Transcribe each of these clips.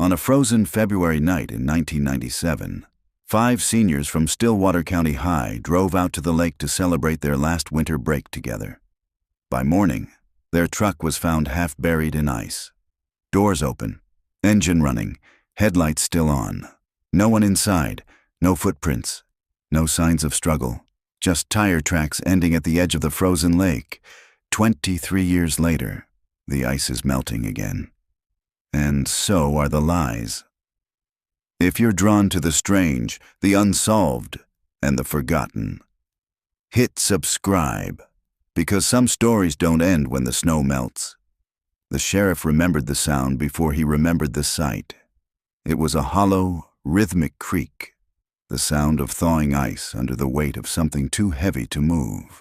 On a frozen February night in 1997, 5 seniors from Stillwater County High drove out to the lake to celebrate their last winter break together. By morning, their truck was found half buried in ice. Doors open, engine running, headlights still on. No one inside, no footprints, no signs of struggle, just tire tracks ending at the edge of the frozen lake. 23 years later, the ice is melting again. And so are the lies. If you're drawn to the strange, the unsolved, and the forgotten, hit subscribe, because some stories don't end when the snow melts. The sheriff remembered the sound before he remembered the sight. It was a hollow, rhythmic creak, the sound of thawing ice under the weight of something too heavy to move.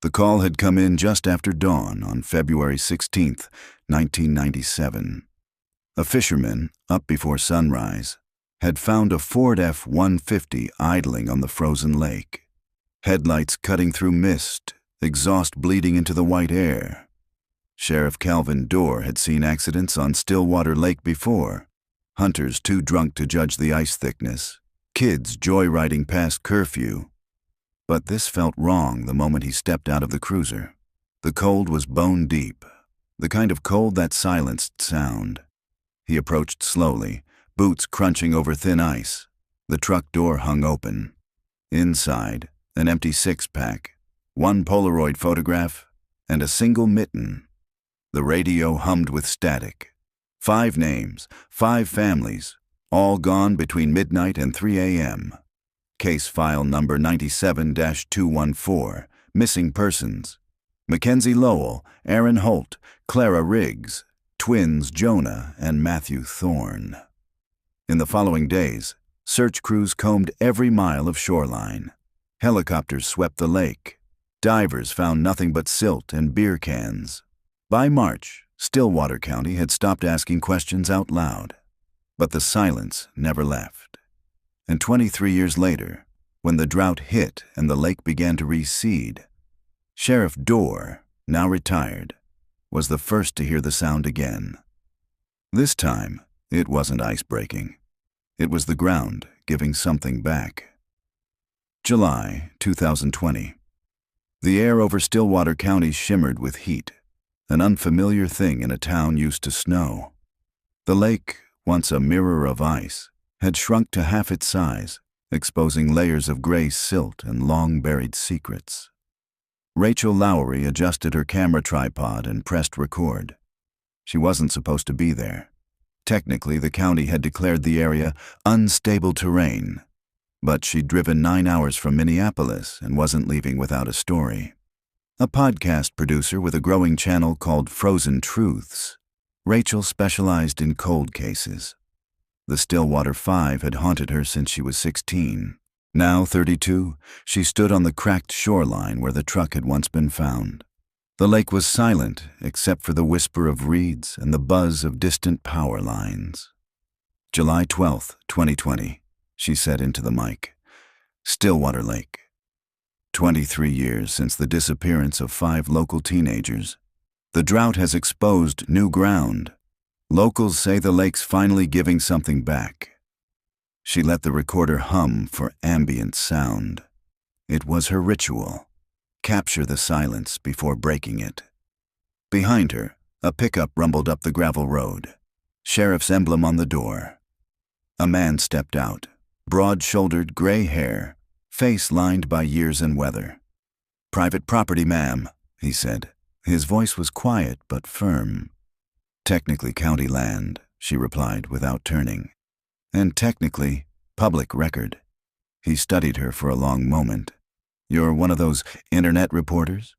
The call had come in just after dawn on February 16, 1997. A fisherman, up before sunrise, had found a Ford F-150 idling on the frozen lake. Headlights cutting through mist, exhaust bleeding into the white air. Sheriff Calvin Dorr had seen accidents on Stillwater Lake before. Hunters too drunk to judge the ice thickness. Kids joyriding past curfew. But this felt wrong the moment he stepped out of the cruiser. The cold was bone deep, the kind of cold that silenced sound. He approached slowly, boots crunching over thin ice. The truck door hung open. Inside, an empty six-pack, 1 Polaroid photograph, and a single mitten. The radio hummed with static. 5 names, 5 families, all gone between midnight and 3 a.m. Case file number 97-214, missing persons. Mackenzie Lowell, Aaron Holt, Clara Riggs, twins Jonah and Matthew Thorne. In the following days, search crews combed every mile of shoreline. Helicopters swept the lake. Divers found nothing but silt and beer cans. By March, Stillwater County had stopped asking questions out loud. But the silence never left. And 23 years later, when the drought hit and the lake began to recede, Sheriff Dorr, now retired, was the first to hear the sound again. This time, it wasn't ice breaking. It was the ground giving something back. July 2020. The air over Stillwater County shimmered with heat, an unfamiliar thing in a town used to snow. The lake, once a mirror of ice, had shrunk to half its size, exposing layers of gray silt and long-buried secrets. Rachel Lowry adjusted her camera tripod and pressed record. She wasn't supposed to be there. Technically, the county had declared the area unstable terrain, but she'd driven 9 hours from Minneapolis and wasn't leaving without a story. A podcast producer with a growing channel called Frozen Truths, Rachel specialized in cold cases. The Stillwater Five had haunted her since she was 16. Now 32, she stood on the cracked shoreline where the truck had once been found. The lake was silent except for the whisper of reeds and the buzz of distant power lines. July 12, 2020, she said into the mic. Stillwater Lake. 23 years since the disappearance of 5 local teenagers. The drought has exposed new ground. Locals say the lake's finally giving something back. She let the recorder hum for ambient sound. It was her ritual. Capture the silence before breaking it. Behind her, a pickup rumbled up the gravel road. Sheriff's emblem on the door. A man stepped out, broad-shouldered, gray hair, face lined by years and weather. "Private property, ma'am," he said. His voice was quiet but firm. "Technically county land," she replied without turning. "And technically public record." He studied her for a long moment. "You're one of those internet reporters?"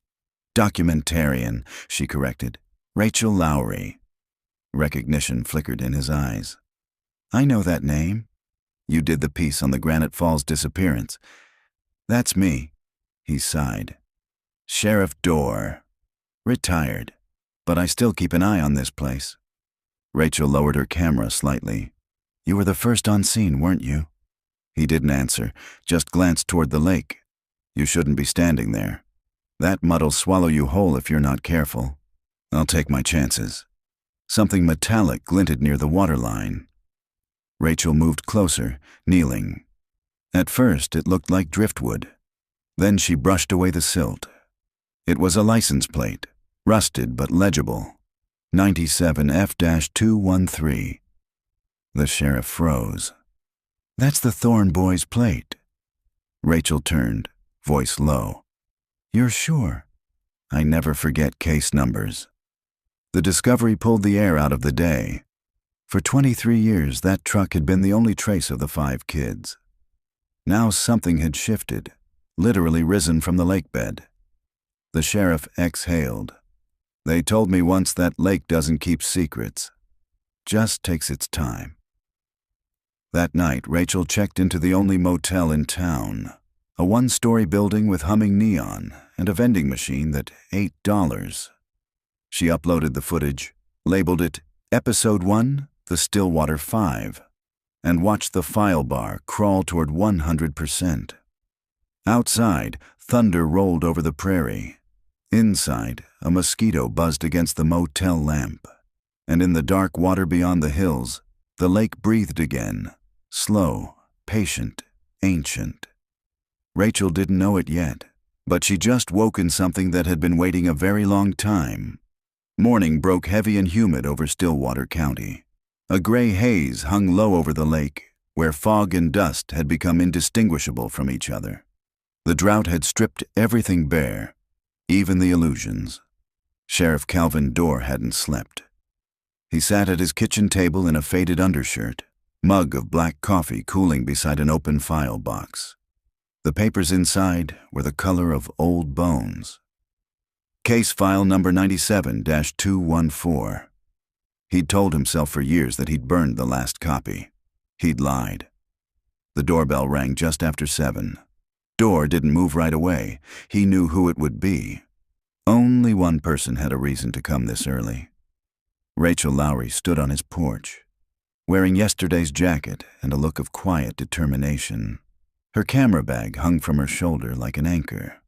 "Documentarian," she corrected. "Rachel Lowry." Recognition flickered in his eyes. "I know that name. You did the piece on the Granite Falls disappearance." "That's me," he sighed. "Sheriff Dorr. Retired. But I still keep an eye on this place." Rachel lowered her camera slightly. "You were the first on scene, weren't you?" He didn't answer, just glanced toward the lake. "You shouldn't be standing there. That mud'll swallow you whole if you're not careful." "I'll take my chances." Something metallic glinted near the waterline. Rachel moved closer, kneeling. At first, it looked like driftwood. Then she brushed away the silt. It was a license plate, rusted but legible. 97F-213. The sheriff froze. "That's the Thorne boy's plate." Rachel turned, voice low. "You're sure?" "I never forget case numbers." The discovery pulled the air out of the day. For 23 years, that truck had been the only trace of the 5 kids. Now something had shifted, literally risen from the lakebed. The sheriff exhaled. "They told me once that lake doesn't keep secrets, just takes its time." That night, Rachel checked into the only motel in town, a 1-story building with humming neon and a vending machine that $8. She uploaded the footage, labeled it Episode 1, The Stillwater 5, and watched the file bar crawl toward 100%. Outside, thunder rolled over the prairie. Inside, a mosquito buzzed against the motel lamp. And in the dark water beyond the hills, the lake breathed again, slow, patient, ancient. Rachel didn't know it yet, but she just woken something that had been waiting a very long time. Morning broke heavy and humid over Stillwater County. A gray haze hung low over the lake, where fog and dust had become indistinguishable from each other. The drought had stripped everything bare, even the illusions. Sheriff Calvin Dorr hadn't slept. He sat at his kitchen table in a faded undershirt, mug of black coffee cooling beside an open file box. The papers inside were the color of old bones. Case file number 97-214. He'd told himself for years that he'd burned the last copy. He'd lied. The doorbell rang just after 7. Dorr didn't move right away. He knew who it would be. Only one person had a reason to come this early. Rachel Lowry stood on his porch, wearing yesterday's jacket and a look of quiet determination. Her camera bag hung from her shoulder like an anchor.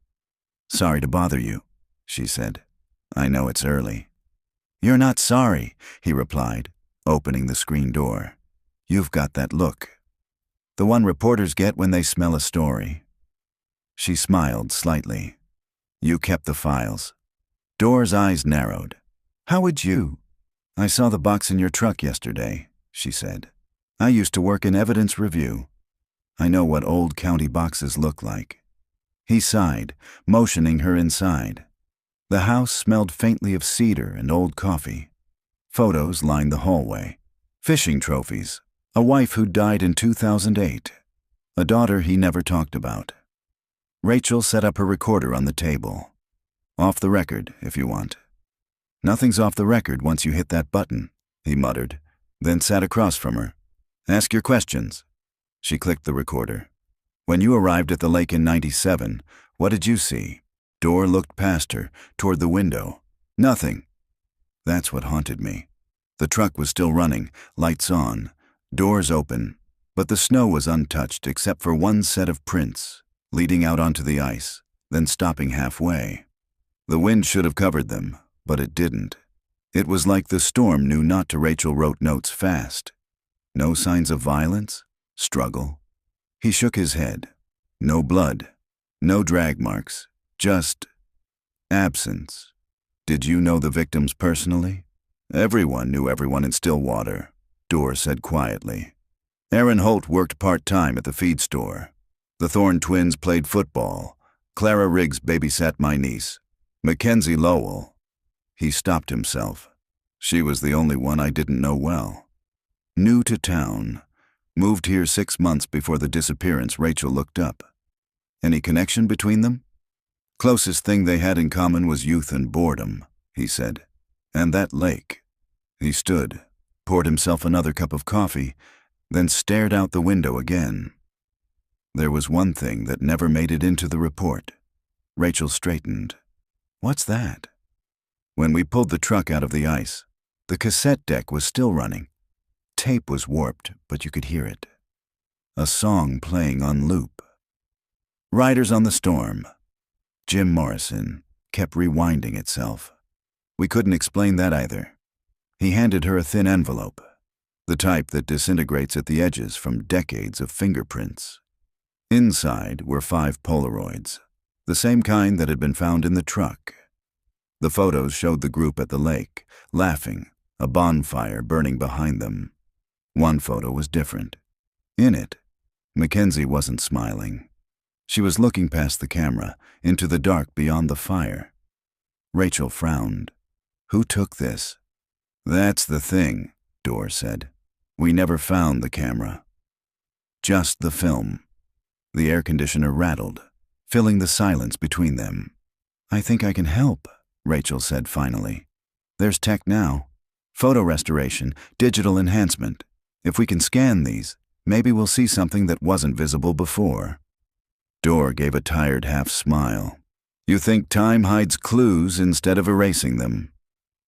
"Sorry to bother you," she said. "I know it's early." "You're not sorry," he replied, opening the screen door. "You've got that look. The one reporters get when they smell a story." She smiled slightly. "You kept the files." Dorr's eyes narrowed. "How would you?" "I saw the box in your truck yesterday," she said. "I used to work in evidence review. I know what old county boxes look like." He sighed, motioning her inside. The house smelled faintly of cedar and old coffee. Photos lined the hallway. Fishing trophies. A wife who died in 2008. A daughter he never talked about. Rachel set up her recorder on the table. "Off the record, if you want." "Nothing's off the record once you hit that button," he muttered, then sat across from her. "Ask your questions." She clicked the recorder. "When you arrived at the lake in 97, what did you see?" Dorr looked past her, toward the window. "Nothing." "That's what haunted me. The truck was still running, lights on, doors open, but the snow was untouched except for one set of prints, leading out onto the ice, then stopping halfway. The wind should have covered them, but it didn't. It was like the storm knew not to. Rachel wrote notes fast. No signs of violence, struggle. He shook his head. No blood, no drag marks, just absence. "Did you know the victims personally?" "Everyone knew everyone in Stillwater," Dorr said quietly. "Aaron Holt worked part-time at the feed store. The Thorne twins played football. Clara Riggs babysat my niece. Mackenzie Lowell." He stopped himself. "She was the only one I didn't know well. New to town. Moved here 6 months before the disappearance." Rachel looked up. "Any connection between them?" "Closest thing they had in common was youth and boredom," he said. "And that lake." He stood, poured himself another cup of coffee, then stared out the window again. There was one thing that never made it into the report. Rachel straightened. "What's that?" "When we pulled the truck out of the ice, the cassette deck was still running. Tape was warped, but you could hear it. A song playing on loop. Riders on the Storm. Jim Morrison kept rewinding itself. We couldn't explain that either. He handed her a thin envelope, the type that disintegrates at the edges from decades of fingerprints. Inside were 5 Polaroids, the same kind that had been found in the truck. The photos showed the group at the lake, laughing, a bonfire burning behind them. One photo was different. In it, Mackenzie wasn't smiling. She was looking past the camera, into the dark beyond the fire. Rachel frowned. Who took this? That's the thing, Dorr said. We never found the camera. Just the film. The air conditioner rattled, filling the silence between them. I think I can help, Rachel said finally. There's tech now. Photo restoration, digital enhancement. If we can scan these, maybe we'll see something that wasn't visible before. Dorr gave a tired half-smile. You think time hides clues instead of erasing them?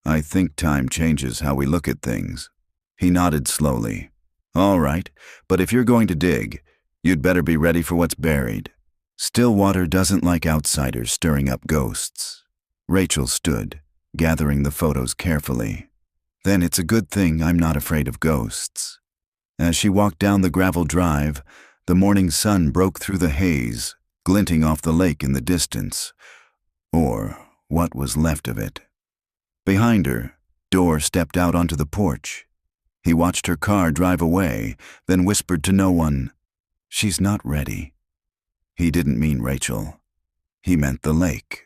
I think time changes how we look at things. He nodded slowly. All right, but if you're going to dig, you'd better be ready for what's buried. Stillwater doesn't like outsiders stirring up ghosts. Rachel stood, gathering the photos carefully. Then it's a good thing I'm not afraid of ghosts. As she walked down the gravel drive, the morning sun broke through the haze, glinting off the lake in the distance, or what was left of it. Behind her, Dorr stepped out onto the porch. He watched her car drive away, then whispered to no one, "She's not ready." He didn't mean Rachel. He meant the lake.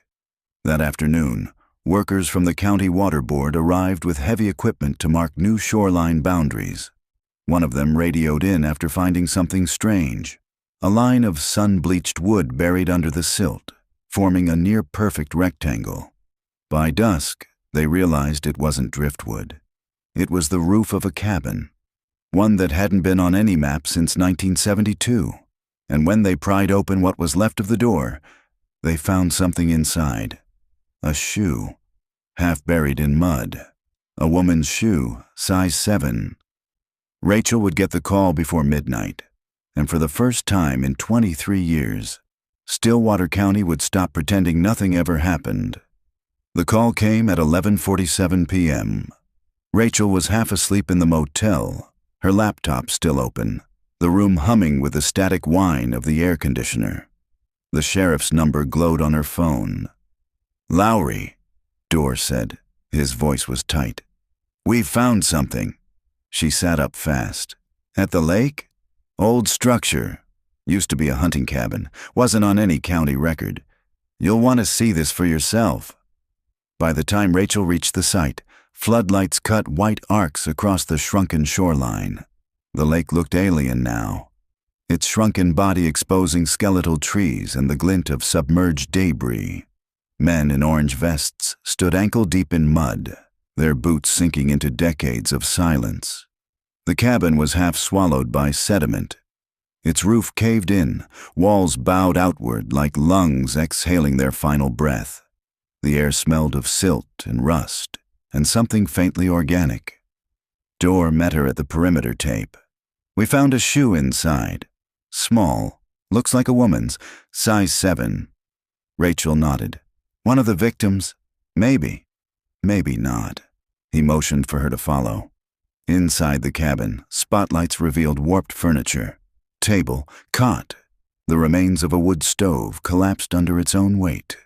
That afternoon, workers from the county water board arrived with heavy equipment to mark new shoreline boundaries. One of them radioed in after finding something strange, a line of sun-bleached wood buried under the silt, forming a near-perfect rectangle. By dusk, they realized it wasn't driftwood. It was the roof of a cabin, one that hadn't been on any map since 1972. And when they pried open what was left of the door, they found something inside. A shoe, half buried in mud. A woman's shoe, size 7. Rachel would get the call before midnight, and for the first time in 23 years, Stillwater County would stop pretending nothing ever happened. The call came at 11:47 p.m. Rachel was half asleep in the motel, her laptop still open, the room humming with the static whine of the air conditioner. The sheriff's number glowed on her phone. "Lowry," Dorr said. His voice was tight. "We've found something." She sat up fast. "At the lake? Old structure. Used to be a hunting cabin. Wasn't on any county record. You'll want to see this for yourself." By the time Rachel reached the site, floodlights cut white arcs across the shrunken shoreline. The lake looked alien now, its shrunken body exposing skeletal trees and the glint of submerged debris. Men in orange vests stood ankle-deep in mud, their boots sinking into decades of silence. The cabin was half swallowed by sediment. Its roof caved in, walls bowed outward like lungs exhaling their final breath. The air smelled of silt and rust, and something faintly organic. Dorr met her at the perimeter tape. "We found a shoe inside. Small, looks like a woman's, size 7. Rachel nodded. "One of the victims? Maybe. Maybe not." He motioned for her to follow. Inside the cabin, spotlights revealed warped furniture. Table, cot. The remains of a wood stove collapsed under its own weight.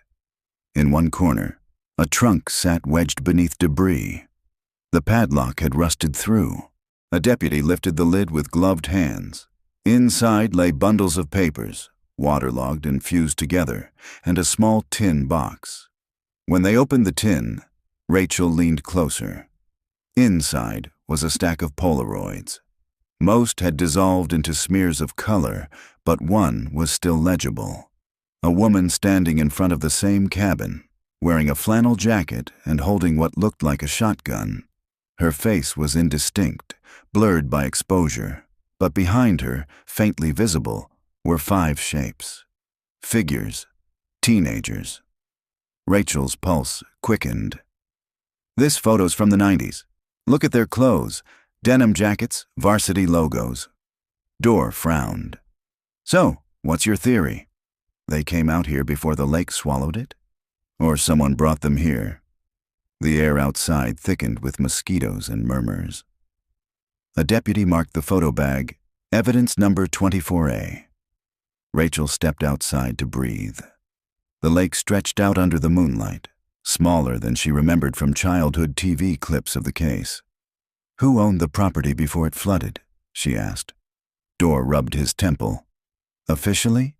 In one corner, a trunk sat wedged beneath debris. The padlock had rusted through. A deputy lifted the lid with gloved hands. Inside lay bundles of papers, waterlogged and fused together, and a small tin box. When they opened the tin, Rachel leaned closer. Inside was a stack of Polaroids. Most had dissolved into smears of color, but one was still legible. A woman standing in front of the same cabin, wearing a flannel jacket and holding what looked like a shotgun. Her face was indistinct, blurred by exposure, but behind her, faintly visible, were 5 shapes. Figures. Teenagers. Rachel's pulse quickened. "This photo's from the 90s. Look at their clothes. Denim jackets, varsity logos." Dorr frowned. "So, what's your theory? They came out here before the lake swallowed it? Or someone brought them here?" The air outside thickened with mosquitoes and murmurs. A deputy marked the photo bag, evidence number 24A. Rachel stepped outside to breathe. The lake stretched out under the moonlight, smaller than she remembered from childhood TV clips of the case. "Who owned the property before it flooded?" she asked. Dorr rubbed his temple. "Officially?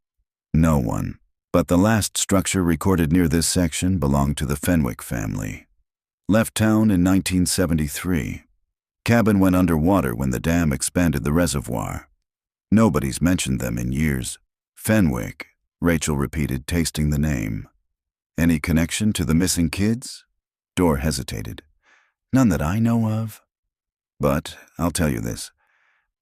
No one. But the last structure recorded near this section belonged to the Fenwick family. Left town in 1973. Cabin went underwater when the dam expanded the reservoir. Nobody's mentioned them in years." "Fenwick," Rachel repeated, tasting the name. "Any connection to the missing kids?" Dorr hesitated. "None that I know of. But I'll tell you this.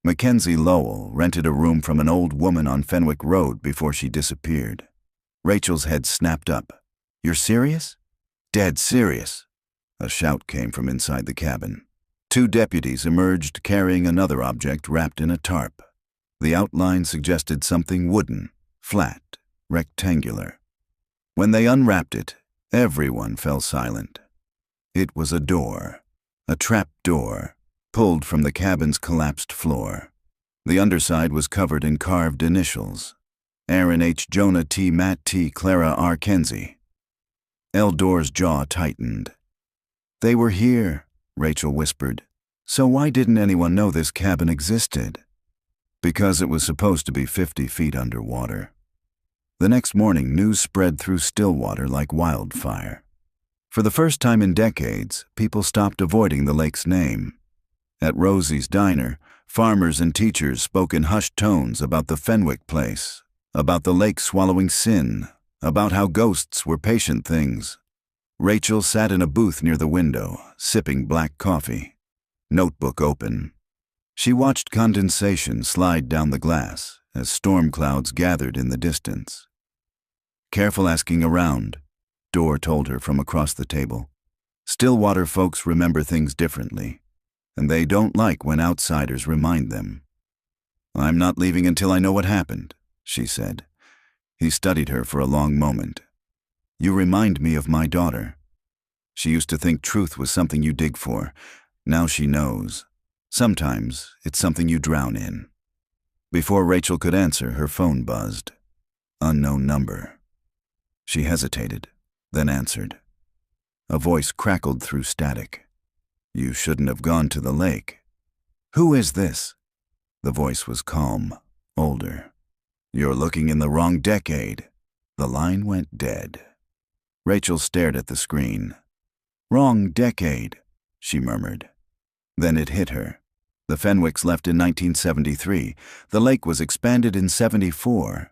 Mackenzie Lowell rented a room from an old woman on Fenwick Road before she disappeared." Rachel's head snapped up. "You're serious?" "Dead serious." A shout came from inside the cabin. 2 deputies emerged carrying another object wrapped in a tarp. The outline suggested something wooden, flat, rectangular. When they unwrapped it, everyone fell silent. It was a door, a trap door, pulled from the cabin's collapsed floor. The underside was covered in carved initials: Aaron H. Jonah T. Matt T. Clara R. Kenzie. Dorr's jaw tightened. "They were here," Rachel whispered. "So why didn't anyone know this cabin existed?" "Because it was supposed to be 50 feet underwater." The next morning, news spread through Stillwater like wildfire. For the first time in decades, people stopped avoiding the lake's name. At Rosie's Diner, farmers and teachers spoke in hushed tones about the Fenwick place, about the lake swallowing sin, about how ghosts were patient things. Rachel sat in a booth near the window, sipping black coffee, notebook open. She watched condensation slide down the glass as storm clouds gathered in the distance. "Careful asking around," Dorr told her from across the table. "Stillwater folks remember things differently, and they don't like when outsiders remind them." "I'm not leaving until I know what happened," she said. He studied her for a long moment. "You remind me of my daughter. She used to think truth was something you dig for. Now she knows. Sometimes it's something you drown in." Before Rachel could answer, her phone buzzed. Unknown number. She hesitated, then answered. A voice crackled through static. "You shouldn't have gone to the lake." "Who is this?" The voice was calm, older. "You're looking in the wrong decade." The line went dead. Rachel stared at the screen. "Wrong decade," she murmured. Then it hit her. The Fenwicks left in 1973. The lake was expanded in 74.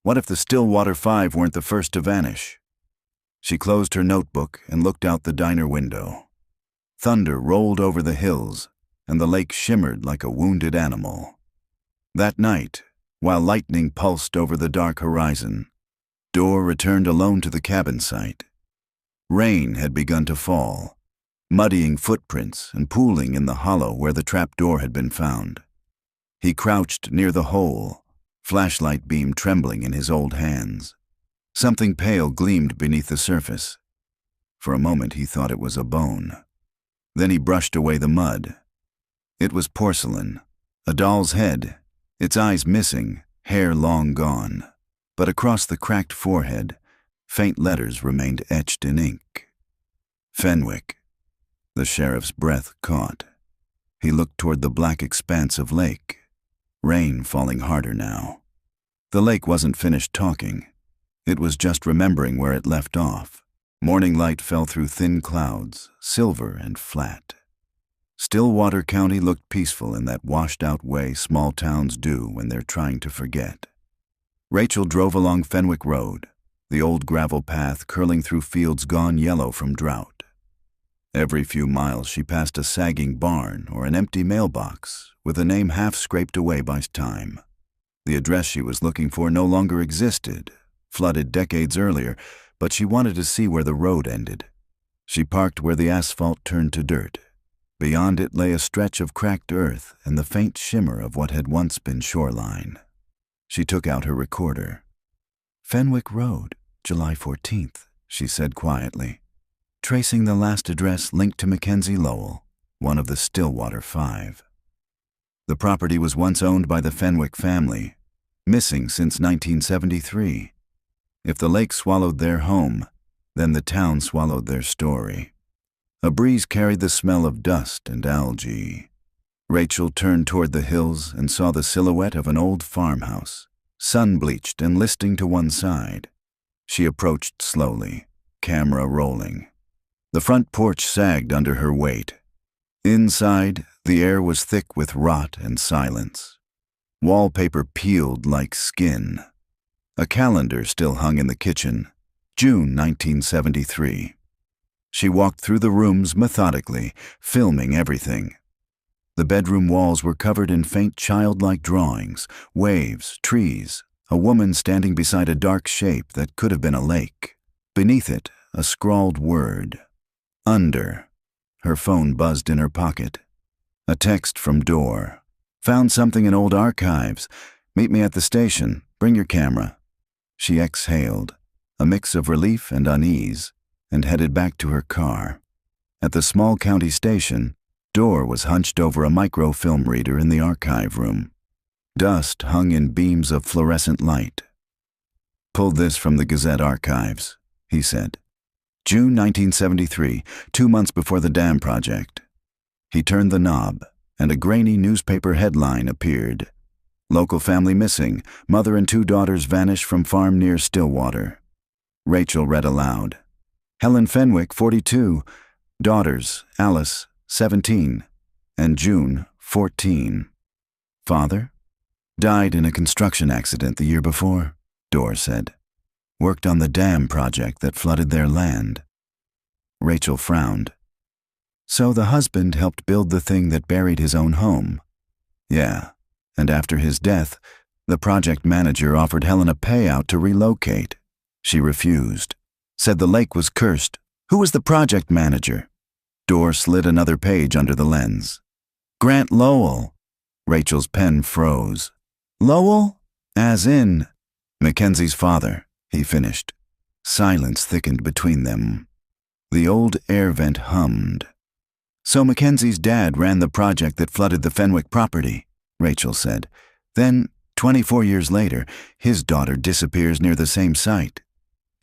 What if the Stillwater Five weren't the first to vanish? She closed her notebook and looked out the diner window. Thunder rolled over the hills, and the lake shimmered like a wounded animal. That night, while lightning pulsed over the dark horizon, Dorr returned alone to the cabin site. Rain had begun to fall, muddying footprints and pooling in the hollow where the trap door had been found. He crouched near the hole, flashlight beam trembling in his old hands. Something pale gleamed beneath the surface. For a moment he thought it was a bone. Then he brushed away the mud. It was porcelain, a doll's head, its eyes missing, hair long gone. But across the cracked forehead, faint letters remained etched in ink. Fenwick. The sheriff's breath caught. He looked toward the black expanse of lake, rain falling harder now. The lake wasn't finished talking. It was just remembering where it left off. Morning light fell through thin clouds, silver and flat. Stillwater County looked peaceful in that washed-out way small towns do when they're trying to forget. Rachel drove along Fenwick Road, the old gravel path curling through fields gone yellow from drought. Every few miles she passed a sagging barn or an empty mailbox with a name half scraped away by time. The address she was looking for no longer existed, flooded decades earlier, but she wanted to see where the road ended. She parked where the asphalt turned to dirt. Beyond it lay a stretch of cracked earth and the faint shimmer of what had once been shoreline. She took out her recorder. "Fenwick Road, July 14th, she said quietly. tracing the last address linked to Mackenzie Lowell, one of the Stillwater Five. The property was once owned by the Fenwick family, missing since 1973. If the lake swallowed their home, then the town swallowed their story. A breeze carried the smell of dust and algae. Rachel turned toward the hills and saw the silhouette of an old farmhouse, sun-bleached and listing to one side. She approached slowly, camera rolling. The front porch sagged under her weight. Inside, the air was thick with rot and silence. Wallpaper peeled like skin. A calendar still hung in the kitchen, June 1973. She walked through the rooms methodically, filming everything. The bedroom walls were covered in faint childlike drawings, waves, trees, a woman standing beside a dark shape that could have been a lake. Beneath it, a scrawled word. Under. Her phone buzzed in her pocket. A text from Dor. Found something in old archives. Meet me at the station. Bring your camera. She exhaled, a mix of relief and unease, and headed back to her car. At the small county station, Dor was hunched over a microfilm reader in the archive room. Dust hung in beams of fluorescent light. Pulled this from the Gazette archives, he said. June 1973, 2 months before the dam project. He turned the knob, and a grainy newspaper headline appeared. Local family missing. Mother and 2 daughters vanish from farm near Stillwater. Rachel read aloud. Helen Fenwick, 42. Daughters, Alice, 17. And June, 14. Father? Died in a construction accident the year before, Dor said. Worked on the dam project that flooded their land. Rachel frowned. So the husband helped build the thing that buried his own home. Yeah, and after his death, the project manager offered Helen a payout to relocate. She refused. Said the lake was cursed. Who was the project manager? Dor slid another page under the lens. Grant Lowell. Rachel's pen froze. Lowell? As in Mackenzie's father, he finished. Silence thickened between them. The old air vent hummed. So Mackenzie's dad ran the project that flooded the Fenwick property, Rachel said. Then, 24 years later, his daughter disappears near the same site.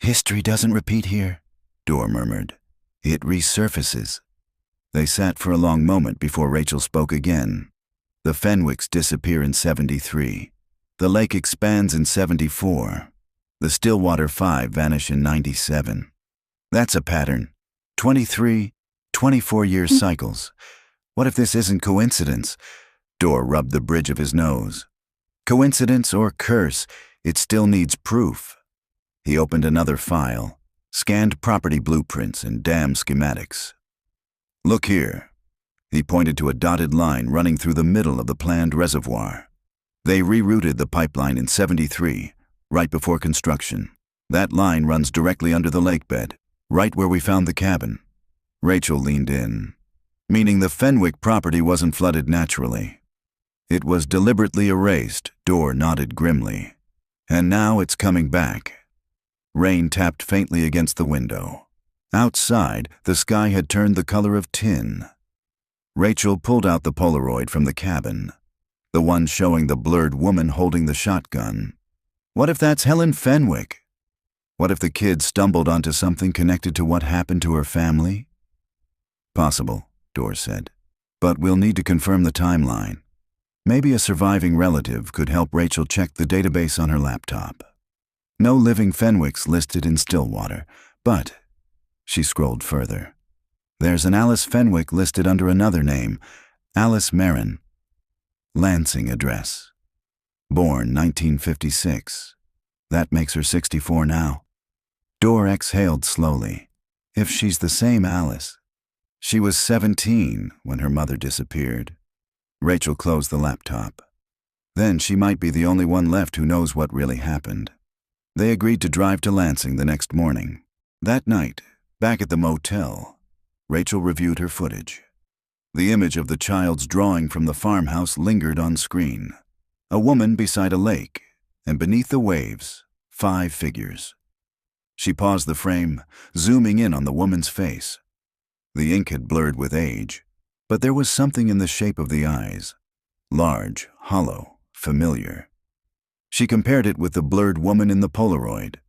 History doesn't repeat here, Dor murmured. It resurfaces. They sat for a long moment before Rachel spoke again. The Fenwicks disappear in 73. The lake expands in 74. The Stillwater Five vanish in 97. That's a pattern. 23, 24-year cycles. What if this isn't coincidence? Dor rubbed the bridge of his nose. Coincidence or curse, it still needs proof. He opened another file, scanned property blueprints and dam schematics. Look here. He pointed to a dotted line running through the middle of the planned reservoir. They rerouted the pipeline in 73, right before construction. That line runs directly under the lakebed, right where we found the cabin. Rachel leaned in. Meaning the Fenwick property wasn't flooded naturally. It was deliberately erased, Dor nodded grimly. And now it's coming back. Rain tapped faintly against the window. Outside, the sky had turned the color of tin. Rachel pulled out the Polaroid from the cabin, the one showing the blurred woman holding the shotgun. What if that's Helen Fenwick? What if the kid stumbled onto something connected to what happened to her family? Possible, Dor said. But we'll need to confirm the timeline. Maybe a surviving relative could help Rachel check the database on her laptop. No living Fenwicks listed in Stillwater, but, she scrolled further, there's an Alice Fenwick listed under another name, Alice Marin. Lansing address. Born 1956. That makes her 64 now. Dor exhaled slowly. If she's the same Alice. She was 17 when her mother disappeared. Rachel closed the laptop. Then she might be the only one left who knows what really happened. They agreed to drive to Lansing the next morning. That night, back at the motel, Rachel reviewed her footage. The image of the child's drawing from the farmhouse lingered on screen. A woman beside a lake, and beneath the waves, 5 figures. She paused the frame, zooming in on the woman's face. The ink had blurred with age, but there was something in the shape of the eyes. Large, hollow, familiar. She compared it with the blurred woman in the Polaroid.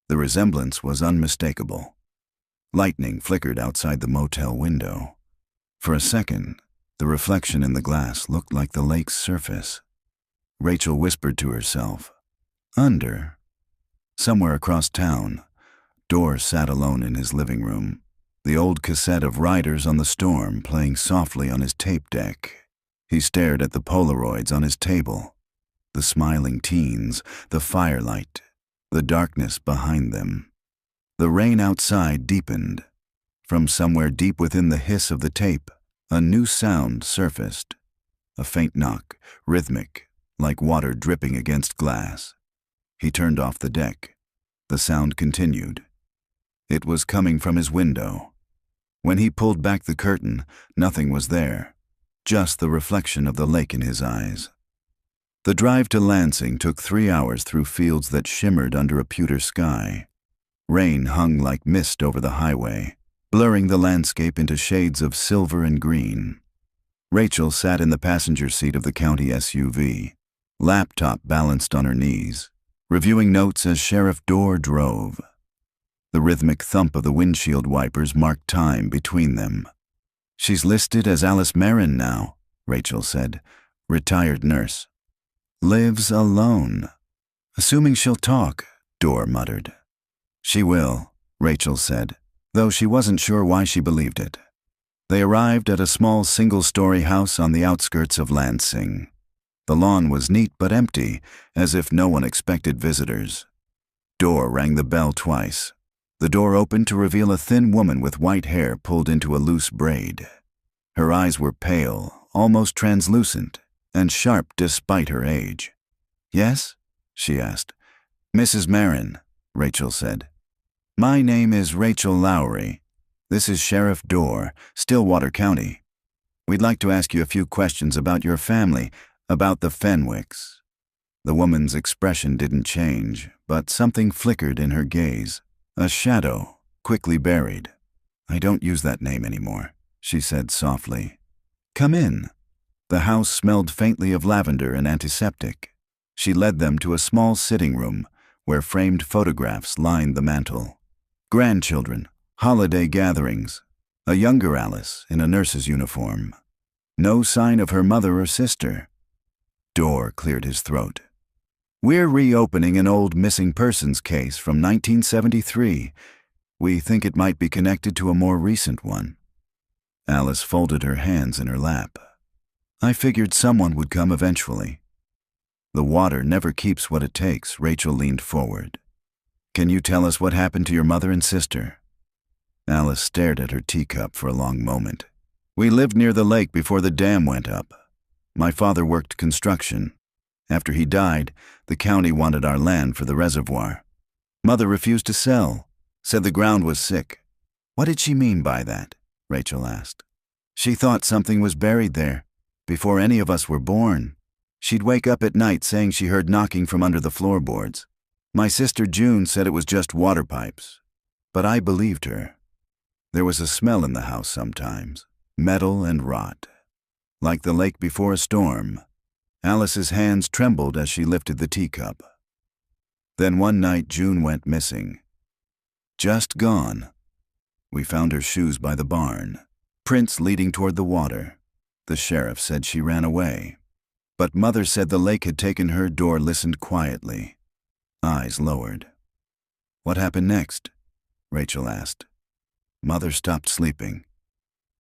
The resemblance was unmistakable. Lightning flickered outside the motel window. For a second, the reflection in the glass looked like the lake's surface. Rachel whispered to herself, "Under." Somewhere across town, Dorr sat alone in his living room, the old cassette of Riders on the Storm playing softly on his tape deck. He stared at the Polaroids on his table, the smiling teens, the firelight, the darkness behind them. The rain outside deepened. From somewhere deep within the hiss of the tape, a new sound surfaced. A faint knock, rhythmic, like water dripping against glass. He turned off the deck. The sound continued. It was coming from his window. When he pulled back the curtain, nothing was there, just the reflection of the lake in his eyes. The drive to Lansing took 3 hours through fields that shimmered under a pewter sky. Rain hung like mist over the highway, blurring the landscape into shades of silver and green. Rachel sat in the passenger seat of the county SUV, laptop balanced on her knees, reviewing notes as Sheriff Dorr drove. The rhythmic thump of the windshield wipers marked time between them. "She's listed as Alice Marin now," Rachel said. "Retired nurse. Lives alone. Assuming she'll talk," Dorr muttered. "She will," Rachel said, though she wasn't sure why she believed it. They arrived at a small single-story house on the outskirts of Lansing. The lawn was neat but empty, as if no one expected visitors. Dorr rang the bell twice. The door opened to reveal a thin woman with white hair pulled into a loose braid. Her eyes were pale, almost translucent, and sharp despite her age. "Yes?" she asked. "Mrs. Marin," Rachel said. "My name is Rachel Lowry. This is Sheriff Dorr, Stillwater County. We'd like to ask you a few questions about your family, about the Fenwicks." The woman's expression didn't change, but something flickered in her gaze. A shadow, quickly buried. "I don't use that name anymore," she said softly. "Come in." The house smelled faintly of lavender and antiseptic. She led them to a small sitting room where framed photographs lined the mantel. Grandchildren, holiday gatherings, a younger Alice in a nurse's uniform. No sign of her mother or sister. Dorr cleared his throat. "We're reopening an old missing persons case from 1973. We think it might be connected to a more recent one." Alice folded her hands in her lap. "I figured someone would come eventually." "The water never keeps what it takes," Rachel leaned forward. "Can you tell us what happened to your mother and sister?" Alice stared at her teacup for a long moment. "We lived near the lake before the dam went up. My father worked construction. After he died, the county wanted our land for the reservoir. Mother refused to sell, said the ground was sick." "What did she mean by that?" Rachel asked. "She thought something was buried there, before any of us were born. She'd wake up at night saying she heard knocking from under the floorboards. My sister June said it was just water pipes, but I believed her. There was a smell in the house sometimes, metal and rot, like the lake before a storm." Alice's hands trembled as she lifted the teacup. "Then one night June went missing. Just gone. We found her shoes by the barn, prints leading toward the water. The sheriff said she ran away. But Mother said the lake had taken her." Dorr listened quietly, eyes lowered. "What happened next?" Rachel asked. "Mother stopped sleeping.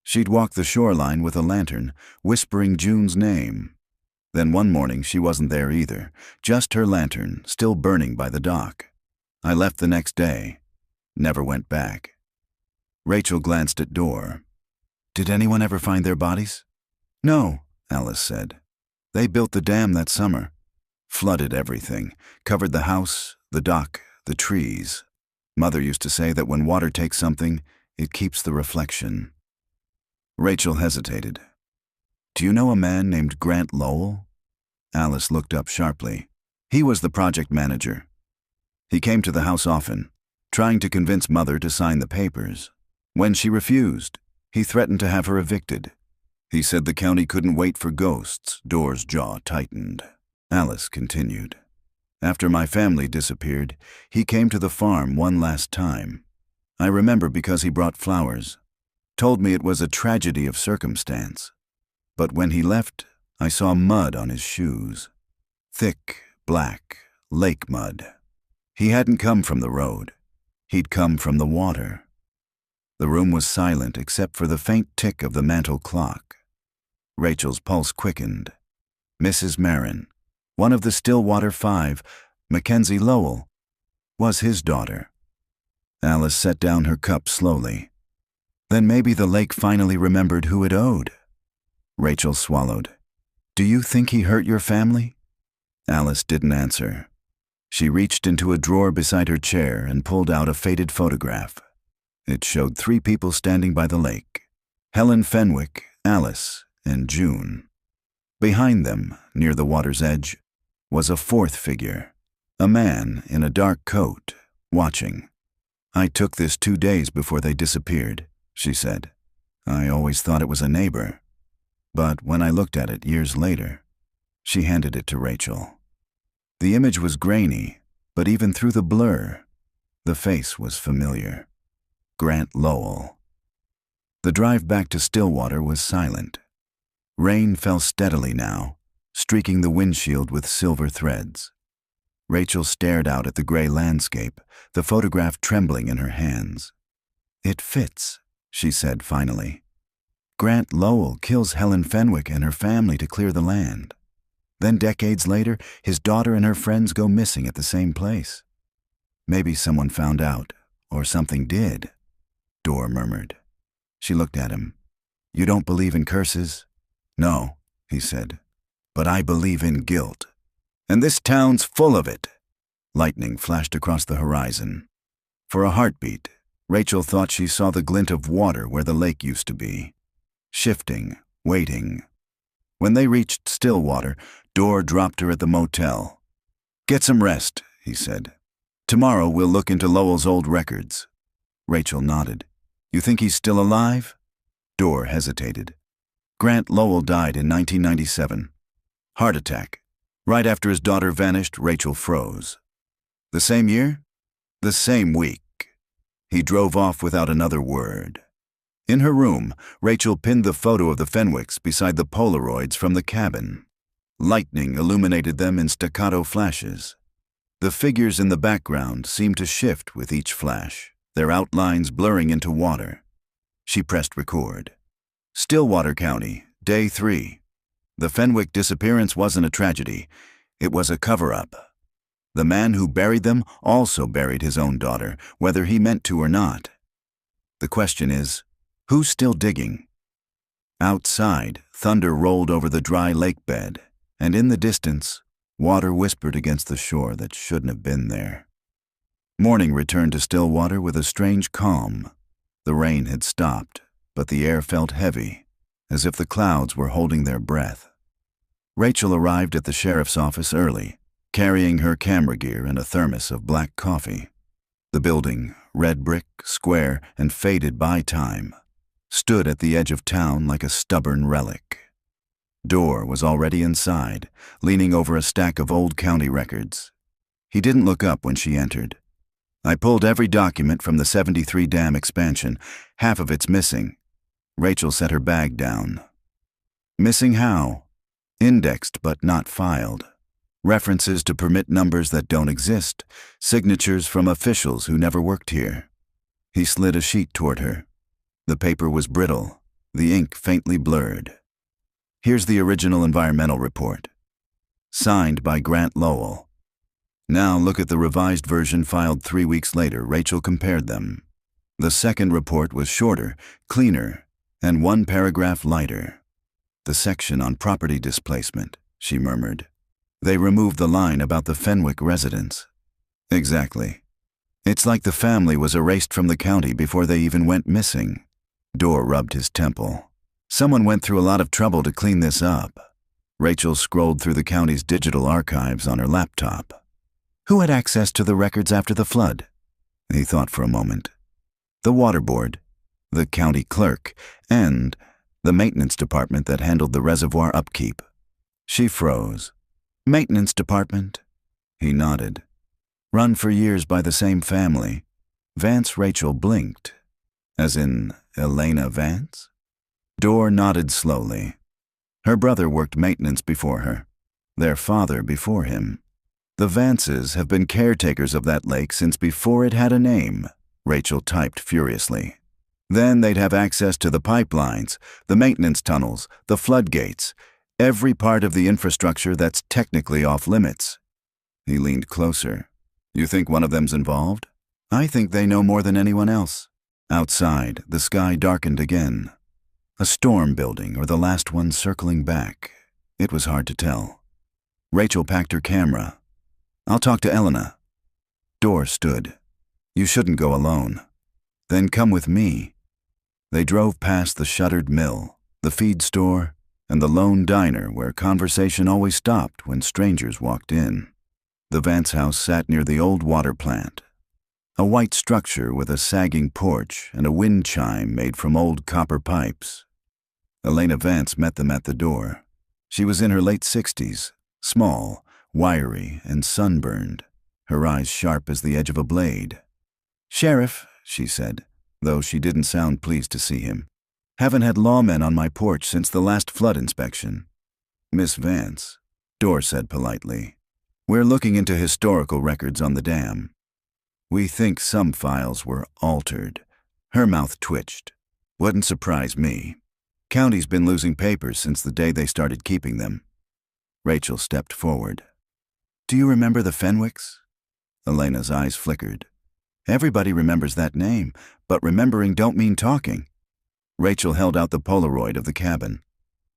She'd walk the shoreline with a lantern, whispering June's name. Then one morning she wasn't there either, just her lantern, still burning by the dock. I left the next day, never went back." Rachel glanced at Dorr. "Did anyone ever find their bodies?" "No," Alice said. "They built the dam that summer. Flooded everything, covered the house, the dock, the trees. Mother used to say that when water takes something, it keeps the reflection." Rachel hesitated. "Do you know a man named Grant Lowell?" Alice looked up sharply. "He was the project manager. He came to the house often. trying to convince Mother to sign the papers. When she refused, he threatened to have her evicted. He said the county couldn't wait for ghosts. Dorr's jaw tightened. Alice continued. After my family disappeared, he came to the farm one last time. I remember because he brought flowers. Told me it was a tragedy of circumstance. But when he left, I saw mud on his shoes. Thick, black, lake mud. He hadn't come from the road. He'd come from the water. The room was silent except for the faint tick of the mantel clock. Rachel's pulse quickened. Mrs. Marin, one of the Stillwater Five, Mackenzie Lowell, was his daughter. Alice set down her cup slowly. Then maybe the lake finally remembered who it owed. Rachel swallowed. Do you think he hurt your family? Alice didn't answer. She reached into a drawer beside her chair and pulled out a faded photograph. It showed 3 people standing by the lake: Helen Fenwick, Alice, and June. Behind them, near the water's edge, was a 4th figure, a man in a dark coat, watching. I took this 2 days before they disappeared, she said. I always thought it was a neighbor. But when I looked at it years later, she handed it to Rachel. The image was grainy, but even through the blur, the face was familiar. Grant Lowell. The drive back to Stillwater was silent. Rain fell steadily now, streaking the windshield with silver threads. Rachel stared out at the gray landscape, the photograph trembling in her hands. It fits, she said finally. Grant Lowell kills Helen Fenwick and her family to clear the land. Then decades later, his daughter and her friends go missing at the same place. Maybe someone found out, or something did, Dorr murmured. She looked at him. You don't believe in curses? No, he said, but I believe in guilt. And this town's full of it. Lightning flashed across the horizon. For a heartbeat, Rachel thought she saw the glint of water where the lake used to be. Shifting, waiting. When they reached Stillwater, Dorr dropped her at the motel. Get some rest, he said. Tomorrow we'll look into Lowell's old records. Rachel nodded. You think he's still alive? Dorr hesitated. Grant Lowell died in 1997. Heart attack. Right after his daughter vanished, Rachel froze. The same year? The same week. He drove off without another word. In her room, Rachel pinned the photo of the Fenwicks beside the Polaroids from the cabin. Lightning illuminated them in staccato flashes. The figures in the background seemed to shift with each flash, their outlines blurring into water. She pressed record. Stillwater County, Day 3. The Fenwick disappearance wasn't a tragedy. It was a cover-up. The man who buried them also buried his own daughter, whether he meant to or not. The question is, who's still digging? Outside, thunder rolled over the dry lake bed, and in the distance, water whispered against the shore that shouldn't have been there. Morning returned to Stillwater with a strange calm. The rain had stopped, but the air felt heavy, as if the clouds were holding their breath. Rachel arrived at the sheriff's office early, carrying her camera gear and a thermos of black coffee. The building, red brick, square, and faded by time, stood at the edge of town like a stubborn relic. Dorr was already inside, leaning over a stack of old county records. He didn't look up when she entered. I pulled every document from the 73 dam expansion. Half of it's missing. Rachel set her bag down. Missing how? Indexed but not filed. References to permit numbers that don't exist. Signatures from officials who never worked here. He slid a sheet toward her. The paper was brittle, the ink faintly blurred. Here's the original environmental report. Signed by Grant Lowell. Now look at the revised version filed 3 weeks later. Rachel compared them. The second report was shorter, cleaner, and 1 paragraph lighter. The section on property displacement, she murmured. They removed the line about the Fenwick residence. Exactly. It's like the family was erased from the county before they even went missing. Dorr rubbed his temple. Someone went through a lot of trouble to clean this up. Rachel scrolled through the county's digital archives on her laptop. Who had access to the records after the flood? He thought for a moment. The water board, the county clerk, and the maintenance department that handled the reservoir upkeep. She froze. Maintenance department? He nodded. Run for years by the same family. Vance Rachel blinked. As in Elena Vance? Dorr nodded slowly. Her brother worked maintenance before her. Their father before him. The Vances have been caretakers of that lake since before it had a name, Rachel typed furiously. Then they'd have access to the pipelines, the maintenance tunnels, the floodgates, every part of the infrastructure that's technically off limits. He leaned closer. You think one of them's involved? I think they know more than anyone else. Outside, the sky darkened again. A storm building or the last one circling back. It was hard to tell. Rachel packed her camera. I'll talk to Elena. Dorr stood. You shouldn't go alone. Then come with me. They drove past the shuttered mill, the feed store, and the lone diner where conversation always stopped when strangers walked in. The Vance house sat near the old water plant. A white structure with a sagging porch and a wind chime made from old copper pipes. Elena Vance met them at the door. She was in her late 60s, small, wiry, and sunburned, her eyes sharp as the edge of a blade. Sheriff, she said, though she didn't sound pleased to see him. Haven't had lawmen on my porch since the last flood inspection. Miss Vance, Dorr said politely. We're looking into historical records on the dam. We think some files were altered. Her mouth twitched. Wouldn't surprise me. County's been losing papers since the day they started keeping them. Rachel stepped forward. Do you remember the Fenwicks? Elena's eyes flickered. Everybody remembers that name, but remembering don't mean talking. Rachel held out the Polaroid of the cabin.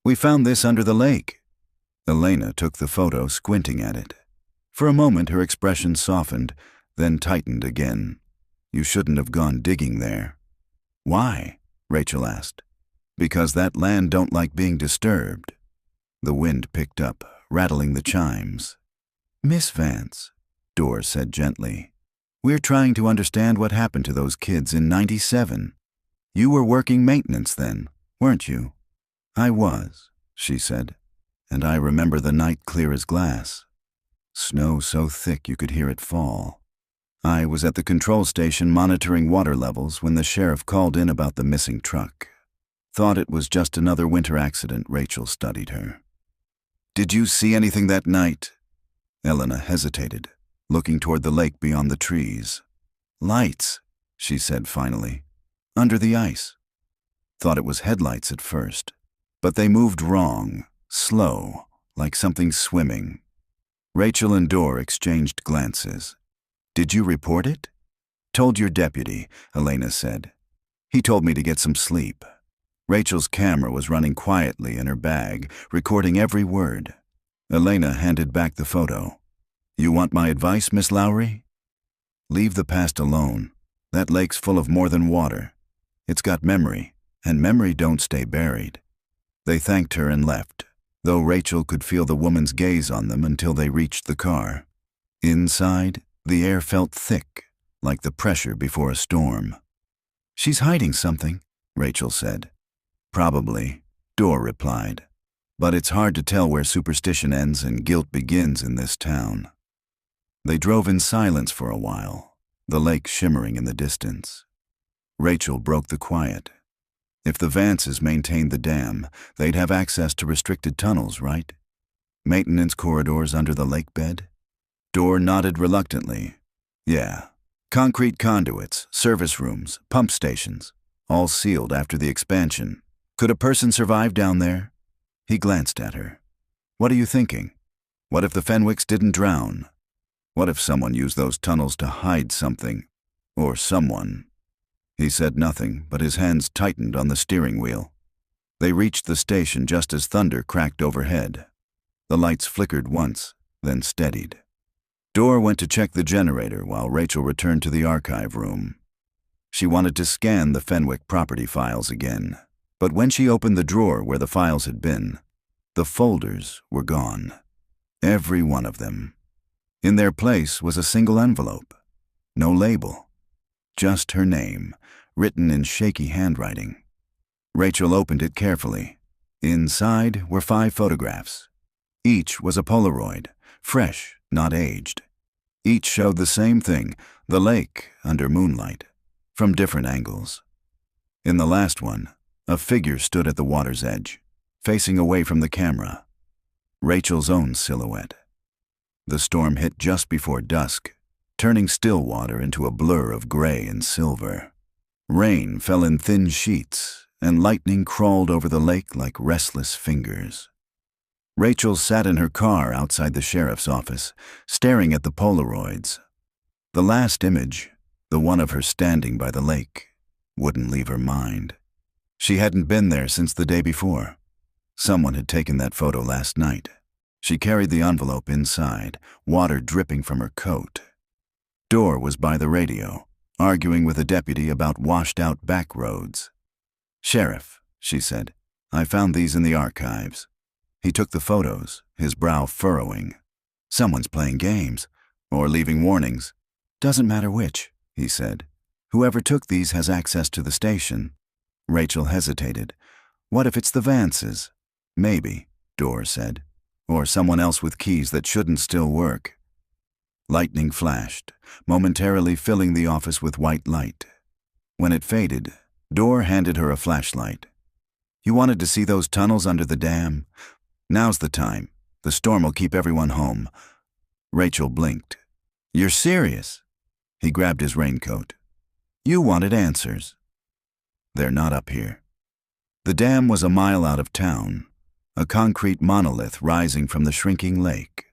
We found this under the lake. Elena took the photo, squinting at it. For a moment her expression softened, then tightened again. You shouldn't have gone digging there. Why? Rachel asked. Because that land don't like being disturbed. The wind picked up, rattling the chimes. Miss Vance, Dorr said gently, we're trying to understand what happened to those kids in '97. You were working maintenance then, weren't you? I was, she said, and I remember the night clear as glass. Snow so thick you could hear it fall. I was at the control station monitoring water levels when the sheriff called in about the missing truck. Thought it was just another winter accident. Rachel studied her. Did you see anything that night? Elena hesitated, looking toward the lake beyond the trees. Lights, she said finally. Under the ice. Thought it was headlights at first, but they moved wrong, slow, like something swimming. Rachel and Dorr exchanged glances. Did you report it? Told your deputy, Elena said. He told me to get some sleep. Rachel's camera was running quietly in her bag, recording every word. Elena handed back the photo. You want my advice, Miss Lowry? Leave the past alone. That lake's full of more than water. It's got memory, and memory don't stay buried. They thanked her and left, though Rachel could feel the woman's gaze on them until they reached the car. Inside, the air felt thick, like the pressure before a storm. She's hiding something, Rachel said. Probably, Dorr replied. But it's hard to tell where superstition ends and guilt begins in this town. They drove in silence for a while, the lake shimmering in the distance. Rachel broke the quiet. If the Vances maintained the dam, they'd have access to restricted tunnels, right? Maintenance corridors under the lakebed? Dorr nodded reluctantly. Yeah. Concrete conduits, service rooms, pump stations, all sealed after the expansion. Could a person survive down there? He glanced at her. What are you thinking? What if the Fenwicks didn't drown? What if someone used those tunnels to hide something? Or someone? He said nothing, but his hands tightened on the steering wheel. They reached the station just as thunder cracked overhead. The lights flickered once, then steadied. Dorr went to check the generator while Rachel returned to the archive room. She wanted to scan the Fenwick property files again, but when she opened the drawer where the files had been, the folders were gone. Every one of them. In their place was a single envelope. No label. just her name, written in shaky handwriting. Rachel opened it carefully. Inside were 5 photographs. Each was a Polaroid, fresh, not aged. Each showed the same thing, the lake under moonlight, from different angles. In the last one, a figure stood at the water's edge, facing away from the camera. Rachel's own silhouette. The storm hit just before dusk, turning still water into a blur of gray and silver. Rain fell in thin sheets, and lightning crawled over the lake like restless fingers. Rachel sat in her car outside the sheriff's office, staring at the Polaroids. The last image, the one of her standing by the lake, wouldn't leave her mind. She hadn't been there since the day before. Someone had taken that photo last night. She carried the envelope inside, water dripping from her coat. Dorr was by the radio, arguing with a deputy about washed-out back roads. "Sheriff," she said, "I found these in the archives." He took the photos, his brow furrowing. "Someone's playing games, or leaving warnings. Doesn't matter which," he said. "Whoever took these has access to the station." Rachel hesitated. "What if it's the Vances?" "Maybe," Dorr said. "Or someone else with keys that shouldn't still work." Lightning flashed, momentarily filling the office with white light. When it faded, Dorr handed her a flashlight. "You wanted to see those tunnels under the dam? Now's the time. The storm will keep everyone home." Rachel blinked. "You're serious?" He grabbed his raincoat. "You wanted answers." "They're not up here." The dam was a mile out of town, a concrete monolith rising from the shrinking lake.